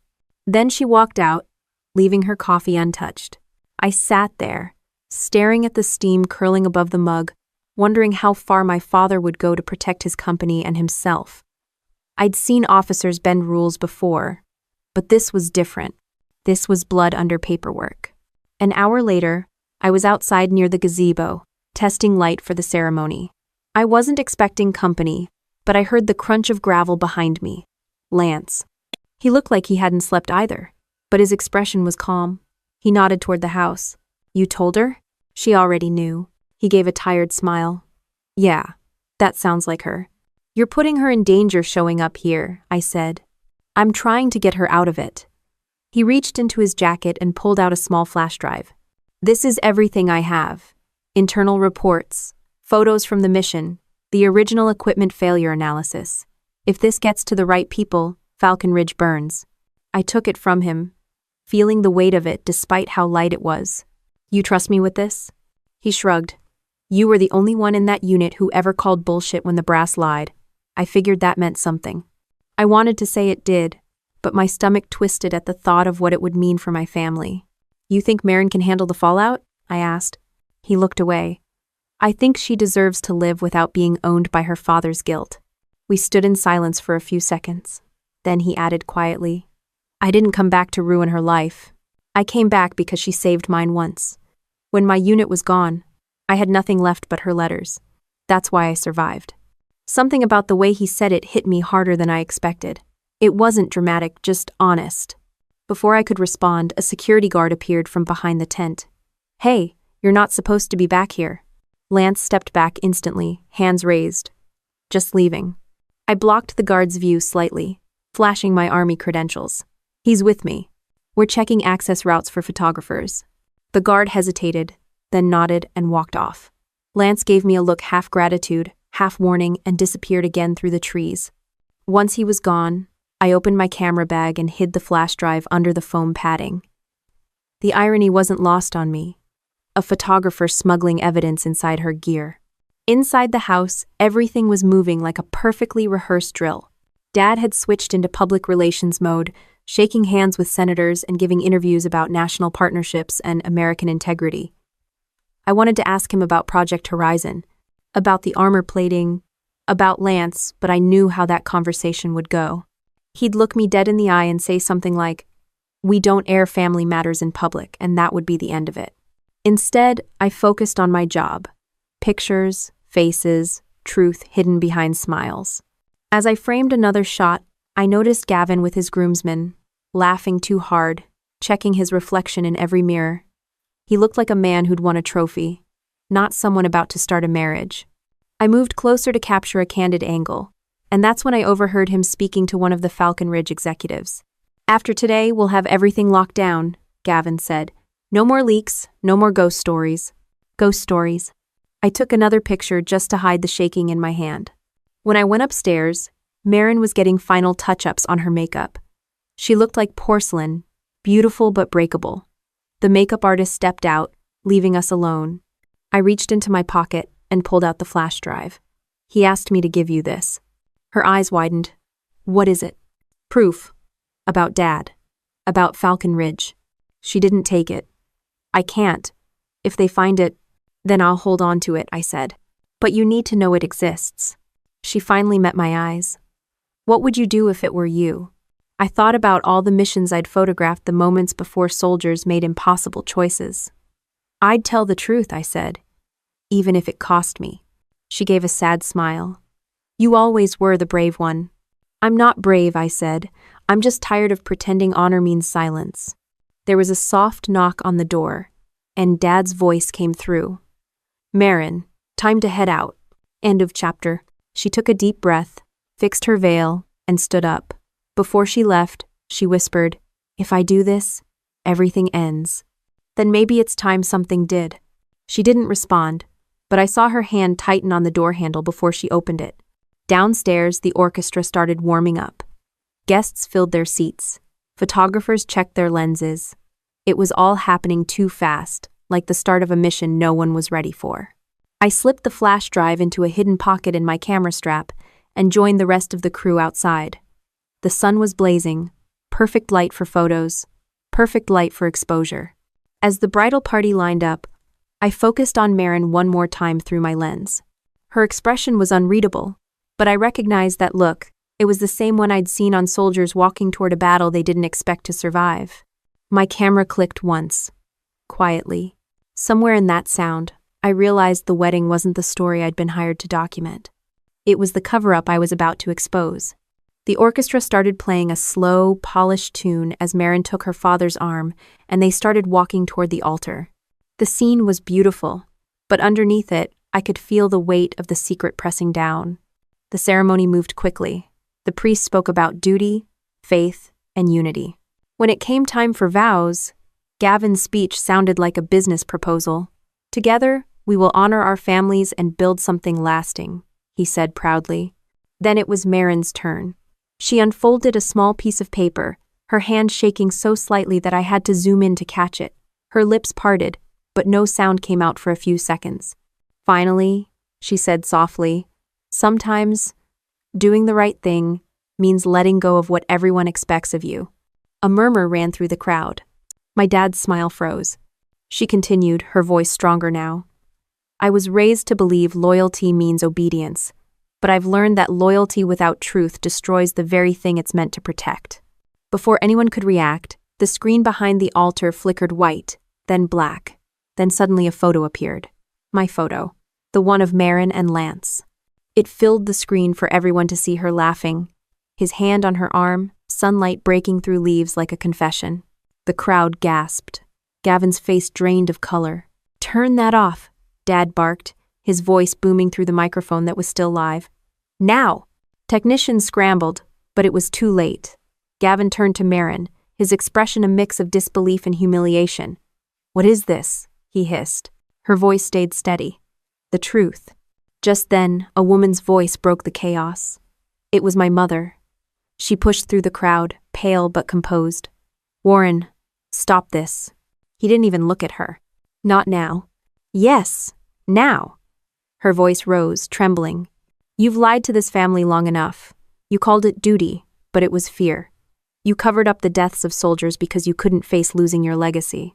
Speaker 1: Then she walked out, leaving her coffee untouched. I sat there, staring at the steam curling above the mug, wondering how far my father would go to protect his company and himself. I'd seen officers bend rules before, but this was different. This was blood under paperwork. An hour later, I was outside near the gazebo, testing light for the ceremony. I wasn't expecting company, but I heard the crunch of gravel behind me. Lance. He looked like he hadn't slept either, but his expression was calm. He nodded toward the house. "You told her?" She already knew. He gave a tired smile. "Yeah, that sounds like her." "You're putting her in danger showing up here," I said. "I'm trying to get her out of it." He reached into his jacket and pulled out a small flash drive. "This is everything I have. Internal reports, photos from the mission, the original equipment failure analysis. If this gets to the right people, Falcon Ridge burns." I took it from him, feeling the weight of it despite how light it was. "You trust me with this?" He shrugged. "You were the only one in that unit who ever called bullshit when the brass lied. I figured that meant something." I wanted to say it did, but my stomach twisted at the thought of what it would mean for my family. "You think Marin can handle the fallout?" I asked. He looked away. "I think she deserves to live without being owned by her father's guilt." We stood in silence for a few seconds. Then he added quietly, "I didn't come back to ruin her life. I came back because she saved mine once. When my unit was gone, I had nothing left but her letters. That's why I survived." Something about the way he said it hit me harder than I expected. It wasn't dramatic, just honest. Before I could respond, a security guard appeared from behind the tent. "Hey, you're not supposed to be back here." Lance stepped back instantly, hands raised. "Just leaving." I blocked the guard's view slightly, flashing my army credentials. "He's with me. We're checking access routes for photographers." The guard hesitated, then nodded and walked off. Lance gave me a look half gratitude, half warning, and disappeared again through the trees. Once he was gone, I opened my camera bag and hid the flash drive under the foam padding. The irony wasn't lost on me. A photographer smuggling evidence inside her gear. Inside the house, everything was moving like a perfectly rehearsed drill. Dad had switched into public relations mode, shaking hands with senators and giving interviews about national partnerships and American integrity. I wanted to ask him about Project Horizon, about the armor plating, about Lance, but I knew how that conversation would go. He'd look me dead in the eye and say something like, "We don't air family matters in public," and that would be the end of it. Instead, I focused on my job. Pictures, faces, truth hidden behind smiles. As I framed another shot, I noticed Gavin with his groomsmen, laughing too hard, checking his reflection in every mirror. He looked like a man who'd won a trophy, not someone about to start a marriage. I moved closer to capture a candid angle, and that's when I overheard him speaking to one of the Falcon Ridge executives. "After today, we'll have everything locked down," Gavin said. "No more leaks, no more ghost stories." Ghost stories. I took another picture just to hide the shaking in my hand. When I went upstairs, Marin was getting final touch-ups on her makeup. She looked like porcelain, beautiful but breakable. The makeup artist stepped out, leaving us alone. I reached into my pocket and pulled out the flash drive. "He asked me to give you this." Her eyes widened. "What is it?" "Proof. About Dad. About Falcon Ridge." She didn't take it. "I can't. If they find it, then I'll hold on to it," I said. "But you need to know it exists." She finally met my eyes. "What would you do if it were you?" I thought about all the missions I'd photographed the moments before soldiers made impossible choices. "I'd tell the truth," I said, "even if it cost me." She gave a sad smile. "You always were the brave one." "I'm not brave," I said. "I'm just tired of pretending honor means silence." There was a soft knock on the door, and Dad's voice came through. "Marin, time to head out." End of chapter. She took a deep breath, fixed her veil, and stood up. Before she left, she whispered, "If I do this, everything ends." Then maybe it's time something did. She didn't respond, but I saw her hand tighten on the door handle before she opened it. Downstairs, the orchestra started warming up. Guests filled their seats. Photographers checked their lenses. It was all happening too fast, like the start of a mission no one was ready for. I slipped the flash drive into a hidden pocket in my camera strap and joined the rest of the crew outside. The sun was blazing, perfect light for photos, perfect light for exposure. As the bridal party lined up, I focused on Marin one more time through my lens. Her expression was unreadable, but I recognized that look. It was the same one I'd seen on soldiers walking toward a battle they didn't expect to survive. My camera clicked once, quietly. Somewhere in that sound, I realized the wedding wasn't the story I'd been hired to document. It was the cover-up I was about to expose. The orchestra started playing a slow, polished tune as Marin took her father's arm, and they started walking toward the altar. The scene was beautiful, but underneath it, I could feel the weight of the secret pressing down. The ceremony moved quickly. The priest spoke about duty, faith, and unity. When it came time for vows, Gavin's speech sounded like a business proposal. "Together, we will honor our families and build something lasting," he said proudly. Then it was Marin's turn. She unfolded a small piece of paper, her hand shaking so slightly that I had to zoom in to catch it. Her lips parted, but no sound came out for a few seconds. "Finally," she said softly, "sometimes doing the right thing means letting go of what everyone expects of you." A murmur ran through the crowd. My dad's smile froze. She continued, her voice stronger now. "I was raised to believe loyalty means obedience, but I've learned that loyalty without truth destroys the very thing it's meant to protect." Before anyone could react, the screen behind the altar flickered white, then black. Then suddenly a photo appeared. My photo. The one of Marin and Lance. It filled the screen for everyone to see her laughing, his hand on her arm, sunlight breaking through leaves like a confession. The crowd gasped. Gavin's face drained of color. "Turn that off," Dad barked, his voice booming through the microphone that was still live. "Now!" Technicians scrambled, but it was too late. Gavin turned to Marin, his expression a mix of disbelief and humiliation. "What is this?" he hissed. Her voice stayed steady. The truth. Just then, a woman's voice broke the chaos. It was my mother. She pushed through the crowd, pale but composed. "Warren, stop this." He didn't even look at her. "Not now." "Yes, now." Her voice rose, trembling. "You've lied to this family long enough. You called it duty, but it was fear. You covered up the deaths of soldiers because you couldn't face losing your legacy."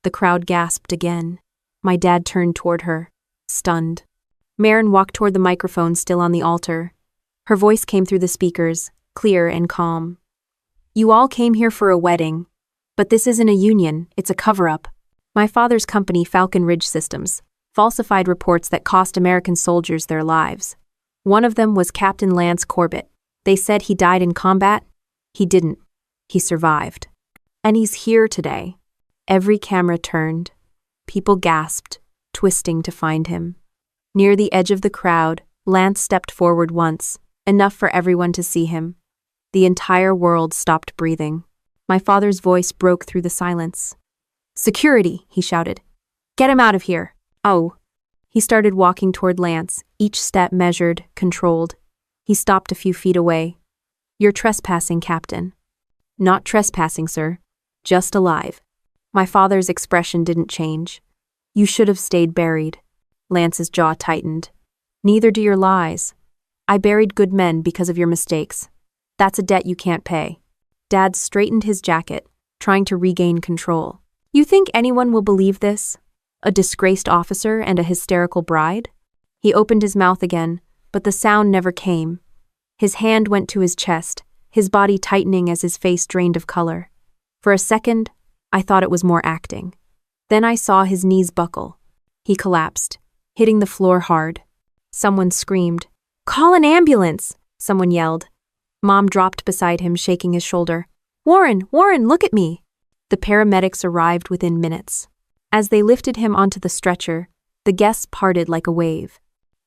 Speaker 1: The crowd gasped again. My dad turned toward her, stunned. Marin walked toward the microphone still on the altar. Her voice came through the speakers, clear and calm. "You all came here for a wedding, but this isn't a union, it's a cover-up. My father's company, Falcon Ridge Systems, falsified reports that cost American soldiers their lives. One of them was Captain Lance Corbett. They said he died in combat. He didn't. He survived. And he's here today." Every camera turned. People gasped, twisting to find him. Near the edge of the crowd, Lance stepped forward once, enough for everyone to see him. The entire world stopped breathing. My father's voice broke through the silence. "Security," he shouted. "Get him out of here." "Oh." He started walking toward Lance, each step measured, controlled. He stopped a few feet away. "You're trespassing, Captain." "Not trespassing, sir. Just alive." My father's expression didn't change. "You should have stayed buried." Lance's jaw tightened. "Neither do your lies. I buried good men because of your mistakes. That's a debt you can't pay." Dad straightened his jacket, trying to regain control. "You think anyone will believe this? A disgraced officer and a hysterical bride?" He opened his mouth again, but the sound never came. His hand went to his chest, his body tightening as his face drained of color. For a second, I thought it was more acting. Then I saw his knees buckle. He collapsed, hitting the floor hard. Someone screamed. "Call an ambulance!" someone yelled. Mom dropped beside him, shaking his shoulder. Warren, look at me!" The paramedics arrived within minutes. As they lifted him onto the stretcher, the guests parted like a wave.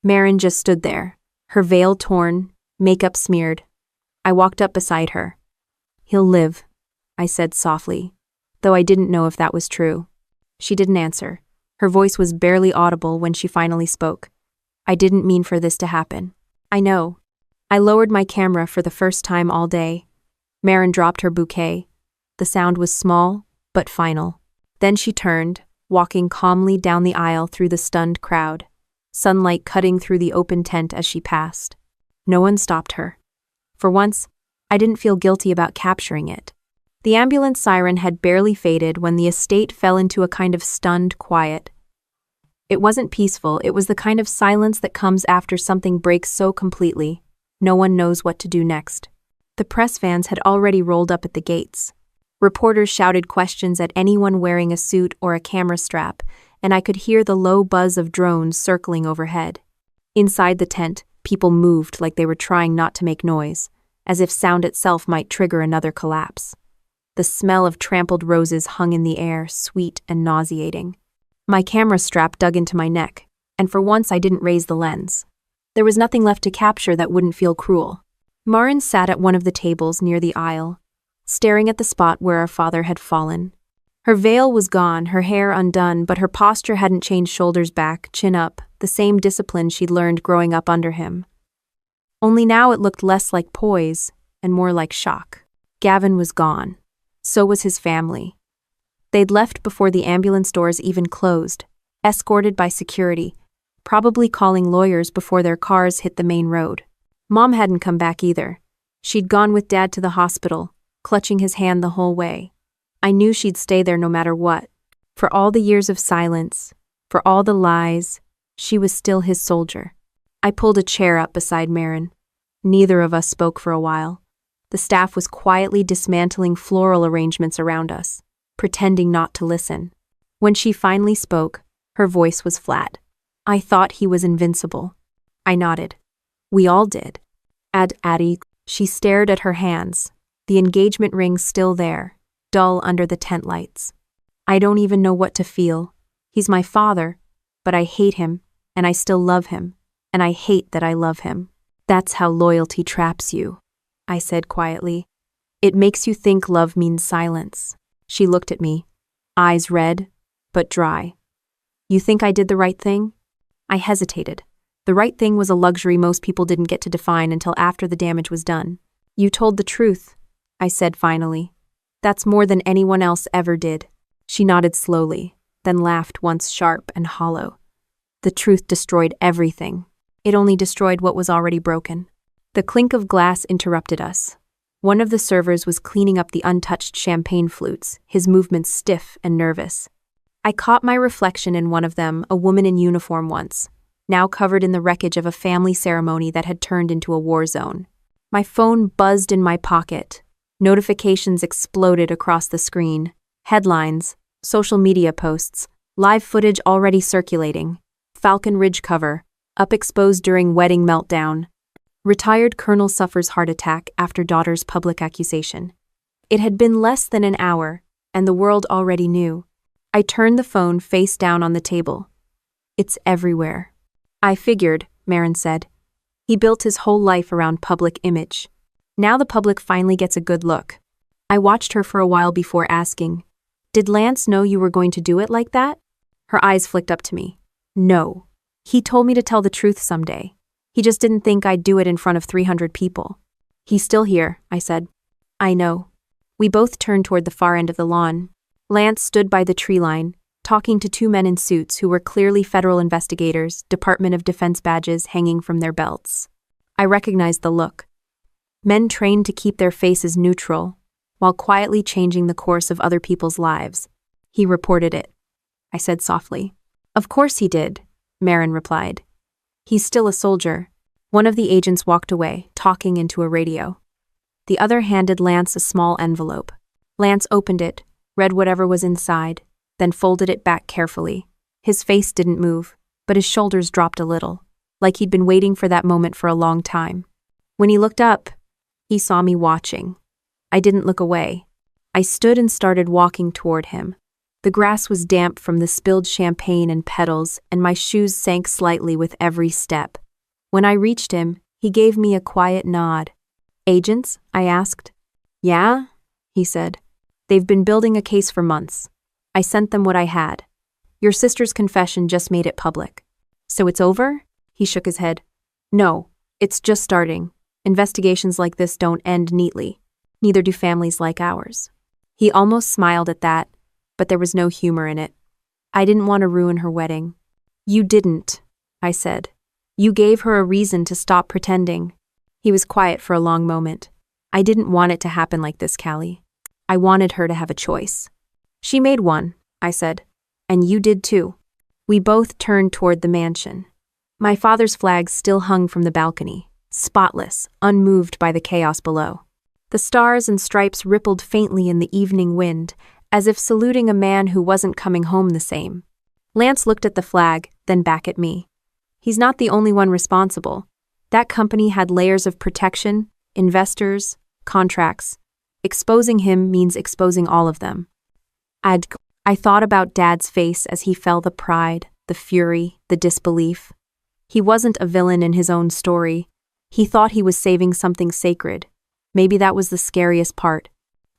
Speaker 1: Marin just stood there, her veil torn, makeup smeared. I walked up beside her. "He'll live," I said softly, though I didn't know if that was true. She didn't answer. Her voice was barely audible when she finally spoke. "I didn't mean for this to happen." "I know." I lowered my camera for the first time all day. Marin dropped her bouquet. The sound was small, but final. Then she turned, walking calmly down the aisle through the stunned crowd, sunlight cutting through the open tent as she passed. No one stopped her. For once, I didn't feel guilty about capturing it. The ambulance siren had barely faded when the estate fell into a kind of stunned quiet. It wasn't peaceful, it was the kind of silence that comes after something breaks so completely. No one knows what to do next. The press vans had already rolled up at the gates. Reporters shouted questions at anyone wearing a suit or a camera strap, and I could hear the low buzz of drones circling overhead. Inside the tent, people moved like they were trying not to make noise, as if sound itself might trigger another collapse. The smell of trampled roses hung in the air, sweet and nauseating. My camera strap dug into my neck, and for once I didn't raise the lens. There was nothing left to capture that wouldn't feel cruel. Marin sat at one of the tables near the aisle, staring at the spot where our father had fallen. Her veil was gone, her hair undone, but her posture hadn't changed. Shoulders back, chin up, the same discipline she'd learned growing up under him. Only now it looked less like poise and more like shock. Gavin was gone. So was his family. They'd left before the ambulance doors even closed, escorted by security, probably calling lawyers before their cars hit the main road. Mom hadn't come back either. She'd gone with Dad to the hospital, clutching his hand the whole way. I knew she'd stay there no matter what. For all the years of silence, for all the lies, she was still his soldier. I pulled a chair up beside Marin. Neither of us spoke for a while. The staff was quietly dismantling floral arrangements around us, pretending not to listen. When she finally spoke, her voice was flat. "I thought he was invincible." I nodded. "We all did." Addie, she stared at her hands, the engagement ring still there, dull under the tent lights. "I don't even know what to feel. He's my father, but I hate him, and I still love him, and I hate that I love him." "That's how loyalty traps you," I said quietly. "It makes you think love means silence." She looked at me, eyes red, but dry. You think I did the right thing? I hesitated. The right thing was a luxury most people didn't get to define until after the damage was done. You told the truth, I said finally. That's more than anyone else ever did. She nodded slowly, then laughed once sharp and hollow. The truth destroyed everything. It only destroyed what was already broken. The clink of glass interrupted us. One of the servers was cleaning up the untouched champagne flutes, his movements stiff and nervous. I caught my reflection in one of them, a woman in uniform once, now covered in the wreckage of a family ceremony that had turned into a war zone. My phone buzzed in my pocket. Notifications exploded across the screen. Headlines, social media posts, live footage already circulating. Falcon Ridge cover, up exposed during wedding meltdown. Retired colonel suffers heart attack after daughter's public accusation. It had been less than an hour, and the world already knew. I turned the phone face down on the table. It's everywhere. I figured, Marin said. He built his whole life around public image. Now the public finally gets a good look. I watched her for a while before asking, Did Lance know you were going to do it like that? Her eyes flicked up to me. No. He told me to tell the truth someday. He just didn't think I'd do it in front of 300 people. He's still here, I said. I know. We both turned toward the far end of the lawn. Lance stood by the tree line, talking to two men in suits who were clearly federal investigators, Department of Defense badges hanging from their belts. I recognized the look. Men trained to keep their faces neutral, while quietly changing the course of other people's lives. He reported it. I said softly. Of course he did, Marin replied. He's still a soldier. One of the agents walked away, talking into a radio. The other handed Lance a small envelope. Lance opened it, read whatever was inside, then folded it back carefully. His face didn't move, but his shoulders dropped a little, like he'd been waiting for that moment for a long time. When he looked up, he saw me watching. I didn't look away. I stood and started walking toward him. The grass was damp from the spilled champagne and petals, and my shoes sank slightly with every step. When I reached him, he gave me a quiet nod. Agents? I asked. Yeah? He said. They've been building a case for months. I sent them what I had. Your sister's confession just made it public. So it's over? He shook his head. No, it's just starting. Investigations like this don't end neatly. Neither do families like ours. He almost smiled at that, but there was no humor in it. I didn't want to ruin her wedding. You didn't, I said. You gave her a reason to stop pretending. He was quiet for a long moment. I didn't want it to happen like this, Callie. I wanted her to have a choice. She made one, I said. And you did too. We both turned toward the mansion. My father's flag still hung from the balcony, spotless, unmoved by the chaos below. The stars and stripes rippled faintly in the evening wind, as if saluting a man who wasn't coming home the same. Lance looked at the flag, then back at me. He's not the only one responsible. That company had layers of protection, investors, contracts. Exposing him means exposing all of them. I thought about Dad's face as he felt the pride, the fury, the disbelief. He wasn't a villain in his own story. He thought he was saving something sacred. Maybe that was the scariest part.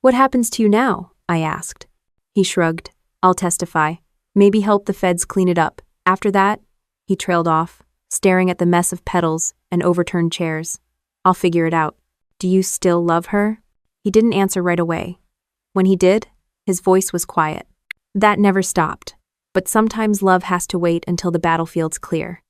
Speaker 1: What happens to you now? I asked. He shrugged. I'll testify. Maybe help the feds clean it up. After that, he trailed off, staring at the mess of petals and overturned chairs. I'll figure it out. Do you still love her? He didn't answer right away. When he did, his voice was quiet. That never stopped. But sometimes love has to wait until the battlefield's clear.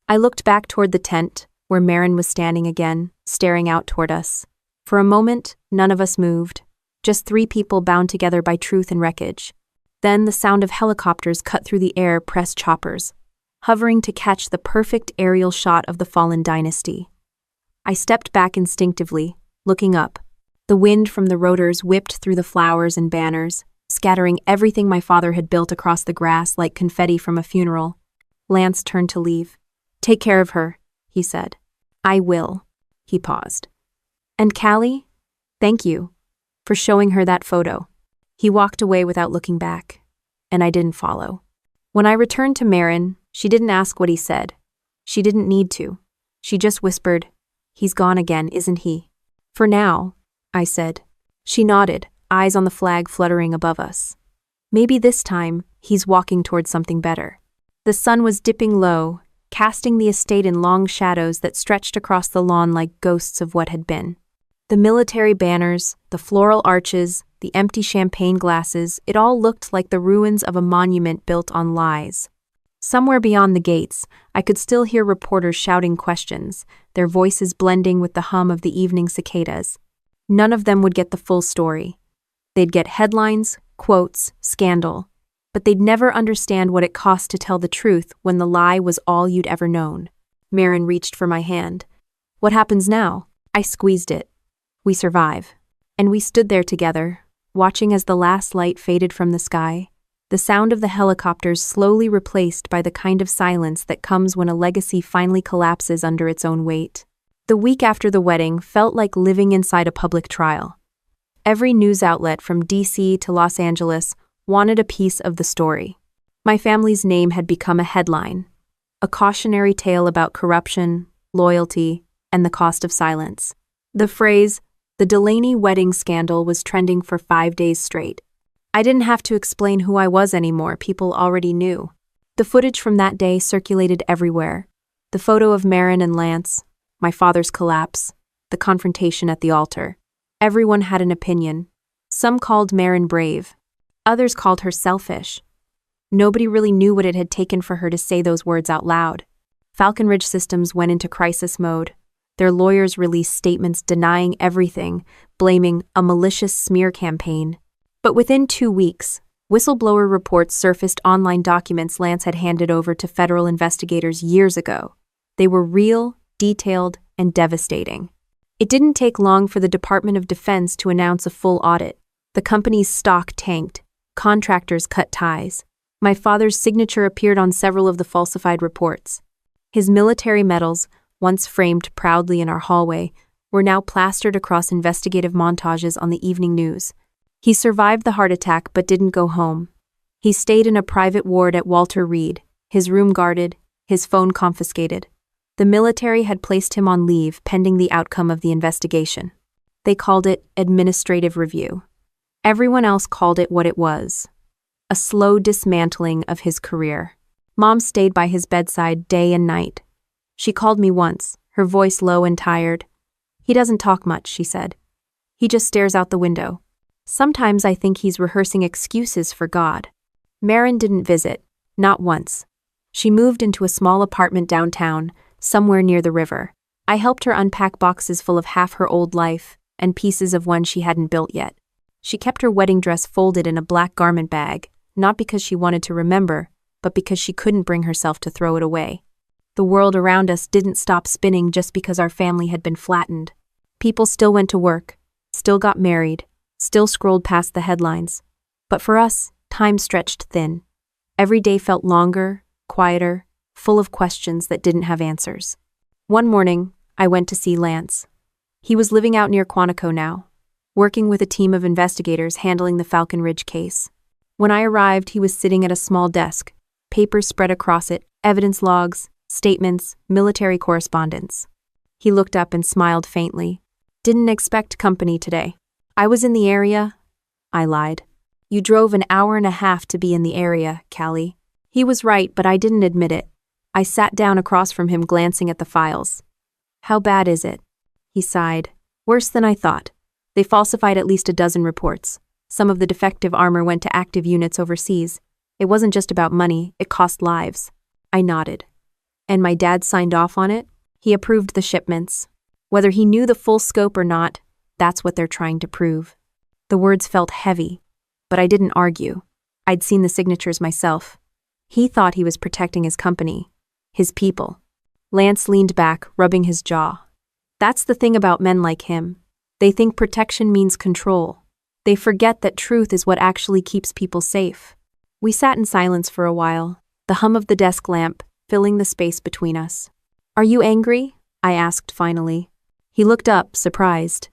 Speaker 1: I looked back toward the tent, where Marin was standing again, staring out toward us. For a moment, none of us moved. Just three people bound together by truth and wreckage. Then the sound of helicopters cut through the air pressed choppers, hovering to catch the perfect aerial shot of the fallen dynasty. I stepped back instinctively, looking up. The wind from the rotors whipped through the flowers and banners, scattering everything my father had built across the grass like confetti from a funeral. Lance turned to leave. Take care of her, he said. I will. He paused. And Callie? Thank you for showing her that photo. He walked away without looking back, and I didn't follow. When I returned to Marin, she didn't ask what he said. She didn't need to. She just whispered, He's gone again, isn't he? For now, I said. She nodded, eyes on the flag fluttering above us. Maybe this time, he's walking towards something better. The sun was dipping low, casting the estate in long shadows that stretched across the lawn like ghosts of what had been. The military banners, the floral arches, the empty champagne glasses, it all looked like the ruins of a monument built on lies. Somewhere beyond the gates, I could still hear reporters shouting questions, their voices blending with the hum of the evening cicadas. None of them would get the full story. They'd get headlines, quotes, scandal, but they'd never understand what it cost to tell the truth when the lie was all you'd ever known. Marin reached for my hand. "What happens now?" I squeezed it. "We survive." And we stood there together, watching as the last light faded from the sky, the sound of the helicopters slowly replaced by the kind of silence that comes when a legacy finally collapses under its own weight. The week after the wedding felt like living inside a public trial. Every news outlet from DC to Los Angeles wanted a piece of the story. My family's name had become a headline, a cautionary tale about corruption, loyalty, and the cost of silence. The phrase, "the Delaney wedding scandal," was trending for 5 days straight. I didn't have to explain who I was anymore, people already knew. The footage from that day circulated everywhere. The photo of Marin and Lance, my father's collapse, the confrontation at the altar. Everyone had an opinion. Some called Marin brave. Others called her selfish. Nobody really knew what it had taken for her to say those words out loud. Falcon Ridge Systems went into crisis mode. Their lawyers released statements denying everything, blaming a malicious smear campaign. But within 2 weeks, whistleblower reports surfaced online documents Lance had handed over to federal investigators years ago. They were real, detailed, and devastating. It didn't take long for the Department of Defense to announce a full audit. The company's stock tanked. Contractors cut ties. My father's signature appeared on several of the falsified reports. His military medals, once framed proudly in our hallway, were now plastered across investigative montages on the evening news. He survived the heart attack but didn't go home. He stayed in a private ward at Walter Reed, his room guarded, his phone confiscated. The military had placed him on leave pending the outcome of the investigation. They called it administrative review. Everyone else called it what it was: a slow dismantling of his career. Mom stayed by his bedside day and night. She called me once, her voice low and tired. "He doesn't talk much," she said. "He just stares out the window. Sometimes I think he's rehearsing excuses for God." Marin didn't visit, not once. She moved into a small apartment downtown, somewhere near the river. I helped her unpack boxes full of half her old life and pieces of one she hadn't built yet. She kept her wedding dress folded in a black garment bag, not because she wanted to remember, but because she couldn't bring herself to throw it away. The world around us didn't stop spinning just because our family had been flattened. People still went to work, still got married, still scrolled past the headlines. But for us, time stretched thin. Every day felt longer, quieter, full of questions that didn't have answers. One morning, I went to see Lance. He was living out near Quantico now, working with a team of investigators handling the Falcon Ridge case. When I arrived, he was sitting at a small desk, papers spread across it, evidence logs, statements, military correspondence. He looked up and smiled faintly. "Didn't expect company today." "I was in the area," I lied. "You drove an hour and a half to be in the area, Callie." He was right, but I didn't admit it. I sat down across from him, glancing at the files. "How bad is it?" He sighed. "Worse than I thought. They falsified at least a dozen reports. Some of the defective armor went to active units overseas. It wasn't just about money, it cost lives." I nodded. "And my dad signed off on it?" He approved the shipments. Whether he knew the full scope or not, that's what they're trying to prove. The words felt heavy, but I didn't argue. I'd seen the signatures myself. He thought he was protecting his company, his people. Lance leaned back, rubbing his jaw. That's the thing about men like him. They think protection means control. They forget that truth is what actually keeps people safe. We sat in silence for a while, the hum of the desk lamp filling the space between us. "Are you angry?" I asked finally. He looked up, surprised.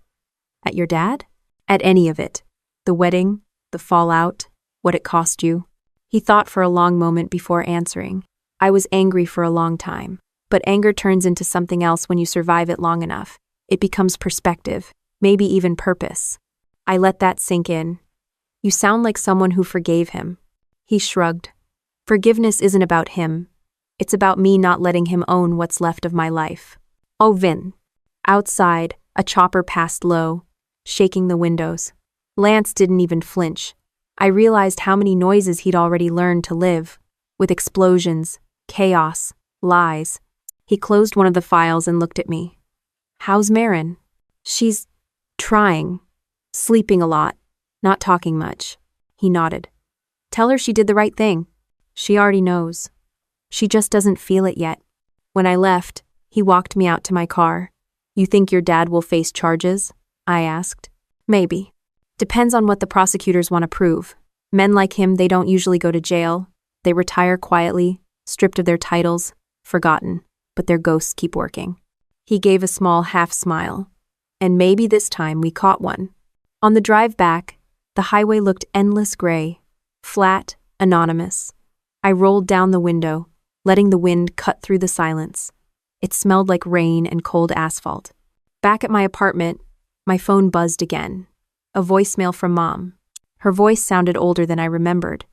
Speaker 1: "At your dad?" "At any of it. The wedding, the fallout, what it cost you." He thought for a long moment before answering. "I was angry for a long time. But anger turns into something else when you survive it long enough. It becomes perspective, maybe even purpose." I let that sink in. "You sound like someone who forgave him." He shrugged. Forgiveness isn't about him. It's about me not letting him own what's left of my life. Oh, Vin. Outside, a chopper passed low, shaking the windows. Lance didn't even flinch. I realized how many noises he'd already learned to live, with explosions, chaos, lies. He closed one of the files and looked at me. How's Marin? She's trying. Sleeping a lot, not talking much. He nodded. Tell her she did the right thing. She already knows. She just doesn't feel it yet. When I left, he walked me out to my car. You think your dad will face charges? I asked. Maybe. Depends on what the prosecutors want to prove. Men like him, they don't usually go to jail. They retire quietly, stripped of their titles, forgotten, but their ghosts keep working. He gave a small half smile. And maybe this time we caught one. On the drive back, the highway looked endless gray, flat, anonymous. I rolled down the window, letting the wind cut through the silence. It smelled like rain and cold asphalt. Back at my apartment, my phone buzzed again. A voicemail from Mom. Her voice sounded older than I remembered.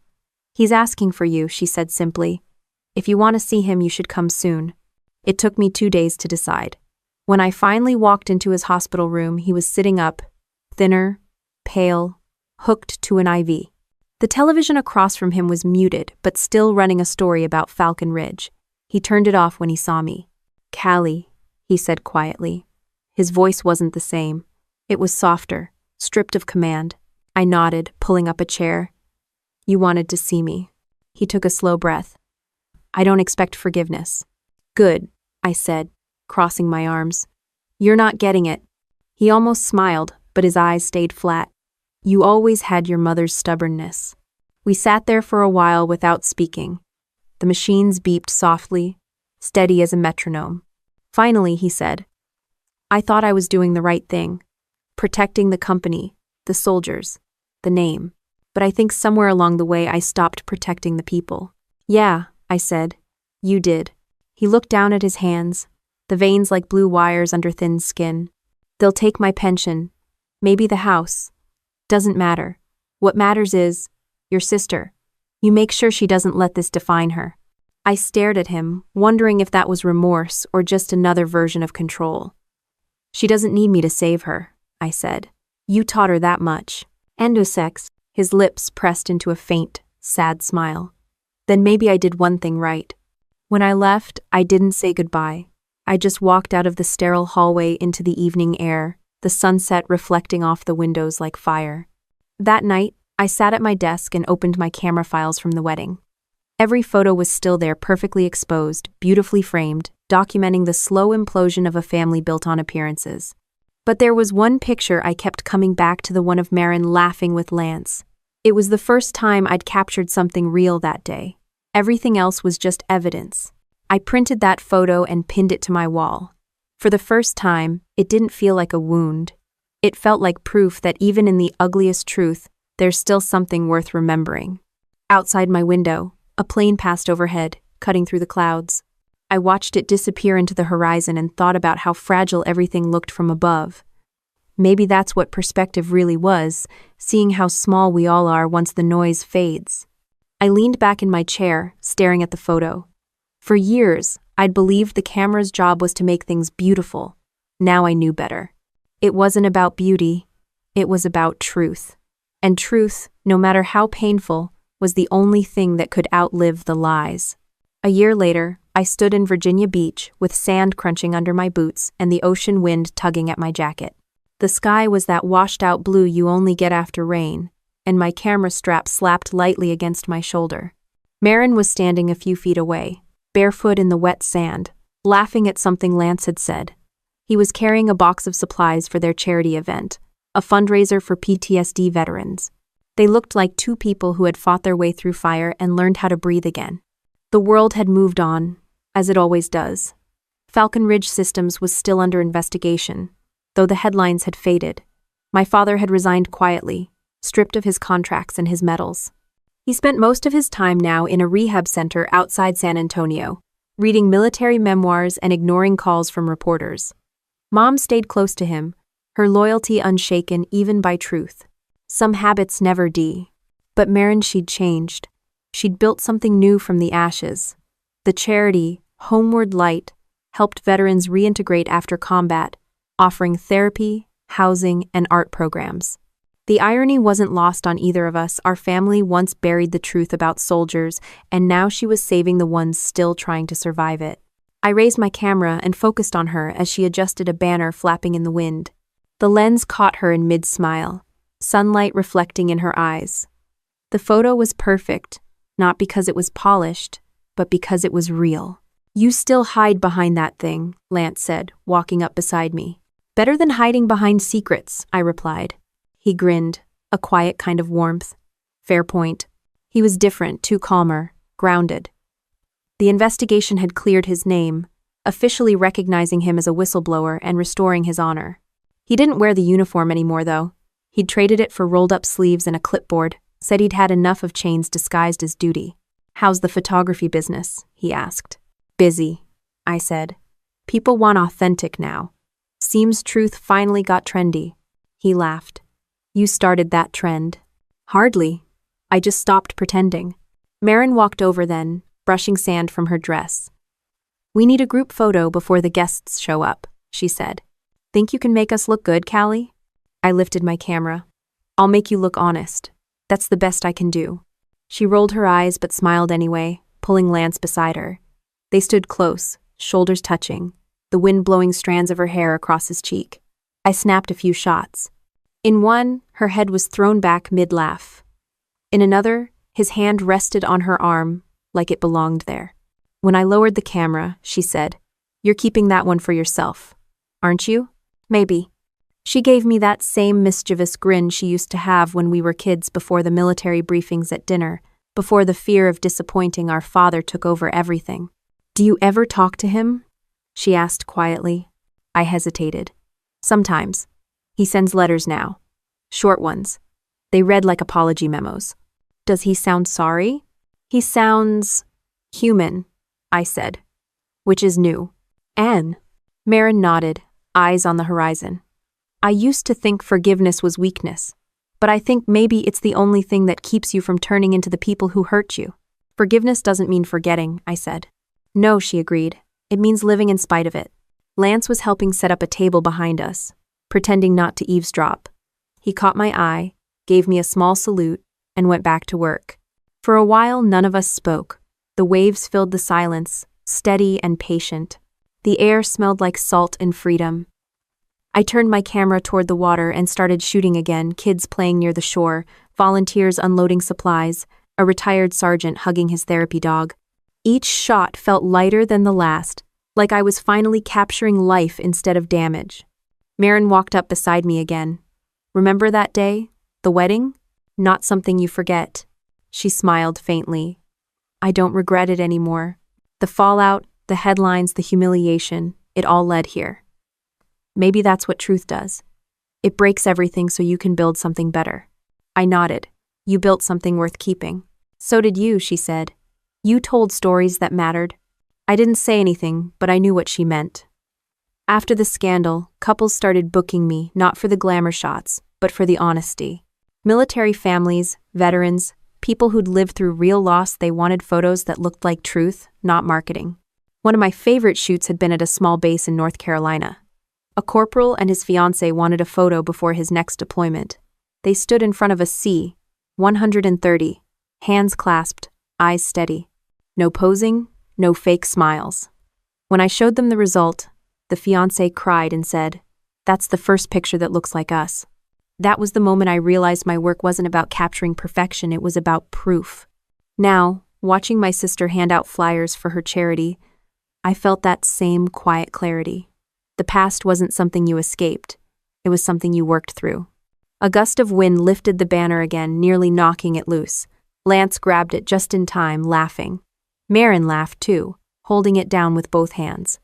Speaker 1: He's asking for you, she said simply. If you want to see him, you should come soon. It took me 2 days to decide. When I finally walked into his hospital room, he was sitting up, thinner, pale, hooked to an IV. The television across from him was muted, but still running a story about Falcon Ridge. He turned it off when he saw me. Callie, he said quietly. His voice wasn't the same. It was softer, stripped of command. I nodded, pulling up a chair. You wanted to see me. He took a slow breath. I don't expect forgiveness. Good, I said, crossing my arms. You're not getting it. He almost smiled, but his eyes stayed flat. You always had your mother's stubbornness. We sat there for a while without speaking. The machines beeped softly, steady as a metronome. Finally, he said, I thought I was doing the right thing, protecting the company, the soldiers, the name. But I think somewhere along the way I stopped protecting the people. Yeah, I said. You did. He looked down at his hands, the veins like blue wires under thin skin. They'll take my pension, maybe the house. Doesn't matter. What matters is, your sister. You make sure she doesn't let this define her. I stared at him, wondering if that was remorse or just another version of control. She doesn't need me to save her, I said. You taught her that much. Endosex, his lips pressed into a faint, sad smile. Then maybe I did one thing right. When I left, I didn't say goodbye. I just walked out of the sterile hallway into the evening air, the sunset reflecting off the windows like fire. That night, I sat at my desk and opened my camera files from the wedding. Every photo was still there, perfectly exposed, beautifully framed, documenting the slow implosion of a family built on appearances. But there was one picture I kept coming back to, the one of Marin laughing with Lance. It was the first time I'd captured something real that day. Everything else was just evidence. I printed that photo and pinned it to my wall. For the first time, it didn't feel like a wound. It felt like proof that even in the ugliest truth, there's still something worth remembering. Outside my window, a plane passed overhead, cutting through the clouds. I watched it disappear into the horizon and thought about how fragile everything looked from above. Maybe that's what perspective really was, seeing how small we all are once the noise fades. I leaned back in my chair, staring at the photo. For years, I'd believed the camera's job was to make things beautiful. Now I knew better. It wasn't about beauty, it was about truth. And truth, no matter how painful, was the only thing that could outlive the lies. A year later, I stood in Virginia Beach with sand crunching under my boots and the ocean wind tugging at my jacket. The sky was that washed-out blue you only get after rain, and my camera strap slapped lightly against my shoulder. Marin was standing a few feet away, barefoot in the wet sand, laughing at something Lance had said. He was carrying a box of supplies for their charity event, a fundraiser for PTSD veterans. They looked like two people who had fought their way through fire and learned how to breathe again. The world had moved on, as it always does. Falcon Ridge Systems was still under investigation, though the headlines had faded. My father had resigned quietly, stripped of his contracts and his medals. He spent most of his time now in a rehab center outside San Antonio, reading military memoirs and ignoring calls from reporters. Mom stayed close to him, her loyalty unshaken even by truth. Some habits never die. But Marin, she'd changed. She'd built something new from the ashes. The charity, Homeward Light, helped veterans reintegrate after combat, offering therapy, housing, and art programs. The irony wasn't lost on either of us. Our family once buried the truth about soldiers, and now she was saving the ones still trying to survive it. I raised my camera and focused on her as she adjusted a banner flapping in the wind. The lens caught her in mid-smile, sunlight reflecting in her eyes. The photo was perfect, not because it was polished, but because it was real. "You still hide behind that thing," Lance said, walking up beside me. "Better than hiding behind secrets," I replied. He grinned, a quiet kind of warmth. Fair point. He was different, too calmer, grounded. The investigation had cleared his name, officially recognizing him as a whistleblower and restoring his honor. He didn't wear the uniform anymore, though. He'd traded it for rolled-up sleeves and a clipboard, said he'd had enough of chains disguised as duty. "How's the photography business?" he asked. "Busy," I said. "People want authentic now. Seems truth finally got trendy." He laughed. "You started that trend." "Hardly. I just stopped pretending." Marin walked over then, brushing sand from her dress. "We need a group photo before the guests show up," she said. "Think you can make us look good, Callie?" I lifted my camera. "I'll make you look honest. That's the best I can do." She rolled her eyes but smiled anyway, pulling Lance beside her. They stood close, shoulders touching, the wind blowing strands of her hair across his cheek. I snapped a few shots. In one, her head was thrown back mid-laugh. In another, his hand rested on her arm, like it belonged there. When I lowered the camera, she said, "You're keeping that one for yourself, aren't you?" "Maybe." She gave me that same mischievous grin she used to have when we were kids before the military briefings at dinner, before the fear of disappointing our father took over everything. "Do you ever talk to him?" she asked quietly. I hesitated. "Sometimes. He sends letters now. Short ones. They read like apology memos." "Does he sound sorry?" "He sounds human," I said, which is new. "Anne." Marin nodded, eyes on the horizon. "I used to think forgiveness was weakness, but I think maybe it's the only thing that keeps you from turning into the people who hurt you." "Forgiveness doesn't mean forgetting," I said. "No," she agreed. "It means living in spite of it." Lance was helping set up a table behind us, pretending not to eavesdrop. He caught my eye, gave me a small salute, and went back to work. For a while, none of us spoke. The waves filled the silence, steady and patient. The air smelled like salt and freedom. I turned my camera toward the water and started shooting again, kids playing near the shore, volunteers unloading supplies, a retired sergeant hugging his therapy dog. Each shot felt lighter than the last, like I was finally capturing life instead of damage. Marin walked up beside me again. "Remember that day? The wedding? Not something you forget." She smiled faintly. "I don't regret it anymore. The fallout, the headlines, the humiliation, it all led here. Maybe that's what truth does. It breaks everything so you can build something better." I nodded. "You built something worth keeping." "So did you," she said. "You told stories that mattered." I didn't say anything, but I knew what she meant. After the scandal, couples started booking me, not for the glamour shots, but for the honesty. Military families, veterans, people who'd lived through real loss, they wanted photos that looked like truth, not marketing. One of my favorite shoots had been at a small base in North Carolina. A corporal and his fiancée wanted a photo before his next deployment. They stood in front of a C-130, hands clasped, eyes steady. No posing, no fake smiles. When I showed them the result, the fiancé cried and said, "That's the first picture that looks like us." That was the moment I realized my work wasn't about capturing perfection, it was about proof. Now, watching my sister hand out flyers for her charity, I felt that same quiet clarity. The past wasn't something you escaped, it was something you worked through. A gust of wind lifted the banner again, nearly knocking it loose. Lance grabbed it just in time, laughing. Marin laughed too, holding it down with both hands.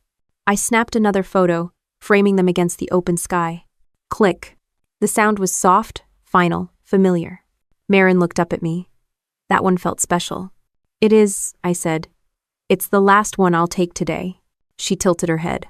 Speaker 1: I snapped another photo, framing them against the open sky. Click. The sound was soft, final, familiar. Marin looked up at me. That one felt special. "It is," I said. "It's the last one I'll take today." She tilted her head.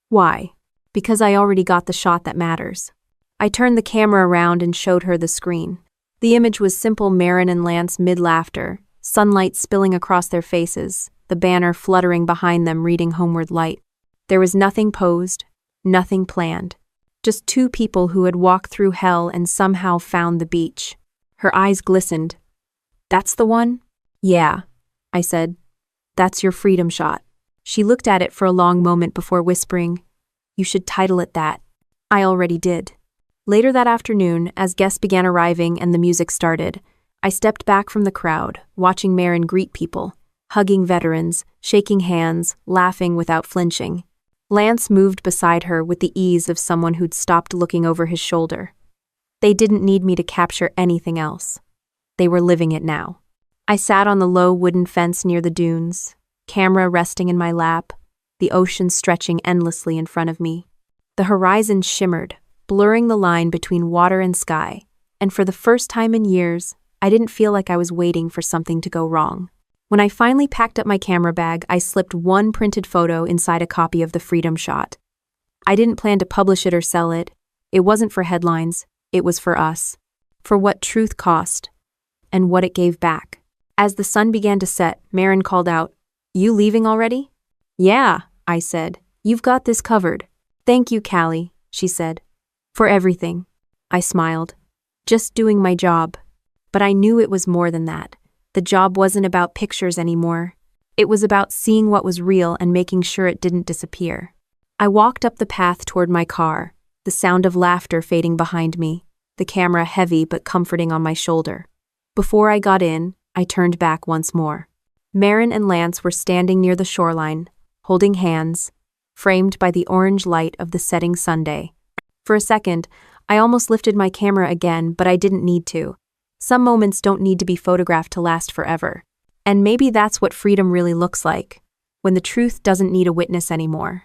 Speaker 1: "Why?" "Because I already got the shot that matters." I turned the camera around and showed her the screen. The image was simple Marin and Lance mid-laughter, sunlight spilling across their faces, the banner fluttering behind them reading Homeward Light. There was nothing posed, nothing planned. Just two people who had walked through hell and somehow found the beach. Her eyes glistened. "That's the one?" "Yeah," I said. "That's your freedom shot." She looked at it for a long moment before whispering, "You should title it that." I already did. Later that afternoon, as guests began arriving and the music started, I stepped back from the crowd, watching Marin greet people, hugging veterans, shaking hands, laughing without flinching. Lance moved beside her with the ease of someone who'd stopped looking over his shoulder. They didn't need me to capture anything else. They were living it now. I sat on the low wooden fence near the dunes, camera resting in my lap, the ocean stretching endlessly in front of me. The horizon shimmered, blurring the line between water and sky, and for the first time in years, I didn't feel like I was waiting for something to go wrong. When I finally packed up my camera bag, I slipped one printed photo inside a copy of the Freedom Shot. I didn't plan to publish it or sell it. It wasn't for headlines, it was for us. For what truth cost, and what it gave back. As the sun began to set, Marin called out, "You leaving already?" "Yeah," I said. "You've got this covered." "Thank you, Callie," she said. "For everything." I smiled. Just doing my job. But I knew it was more than that. The job wasn't about pictures anymore. It was about seeing what was real and making sure it didn't disappear. I walked up the path toward my car, the sound of laughter fading behind me, the camera heavy but comforting on my shoulder. Before I got in, I turned back once more. Marin and Lance were standing near the shoreline, holding hands, framed by the orange light of the setting Sunday. For a second, I almost lifted my camera again, but I didn't need to. Some moments don't need to be photographed to last forever. And maybe that's what freedom really looks like, when the truth doesn't need a witness anymore.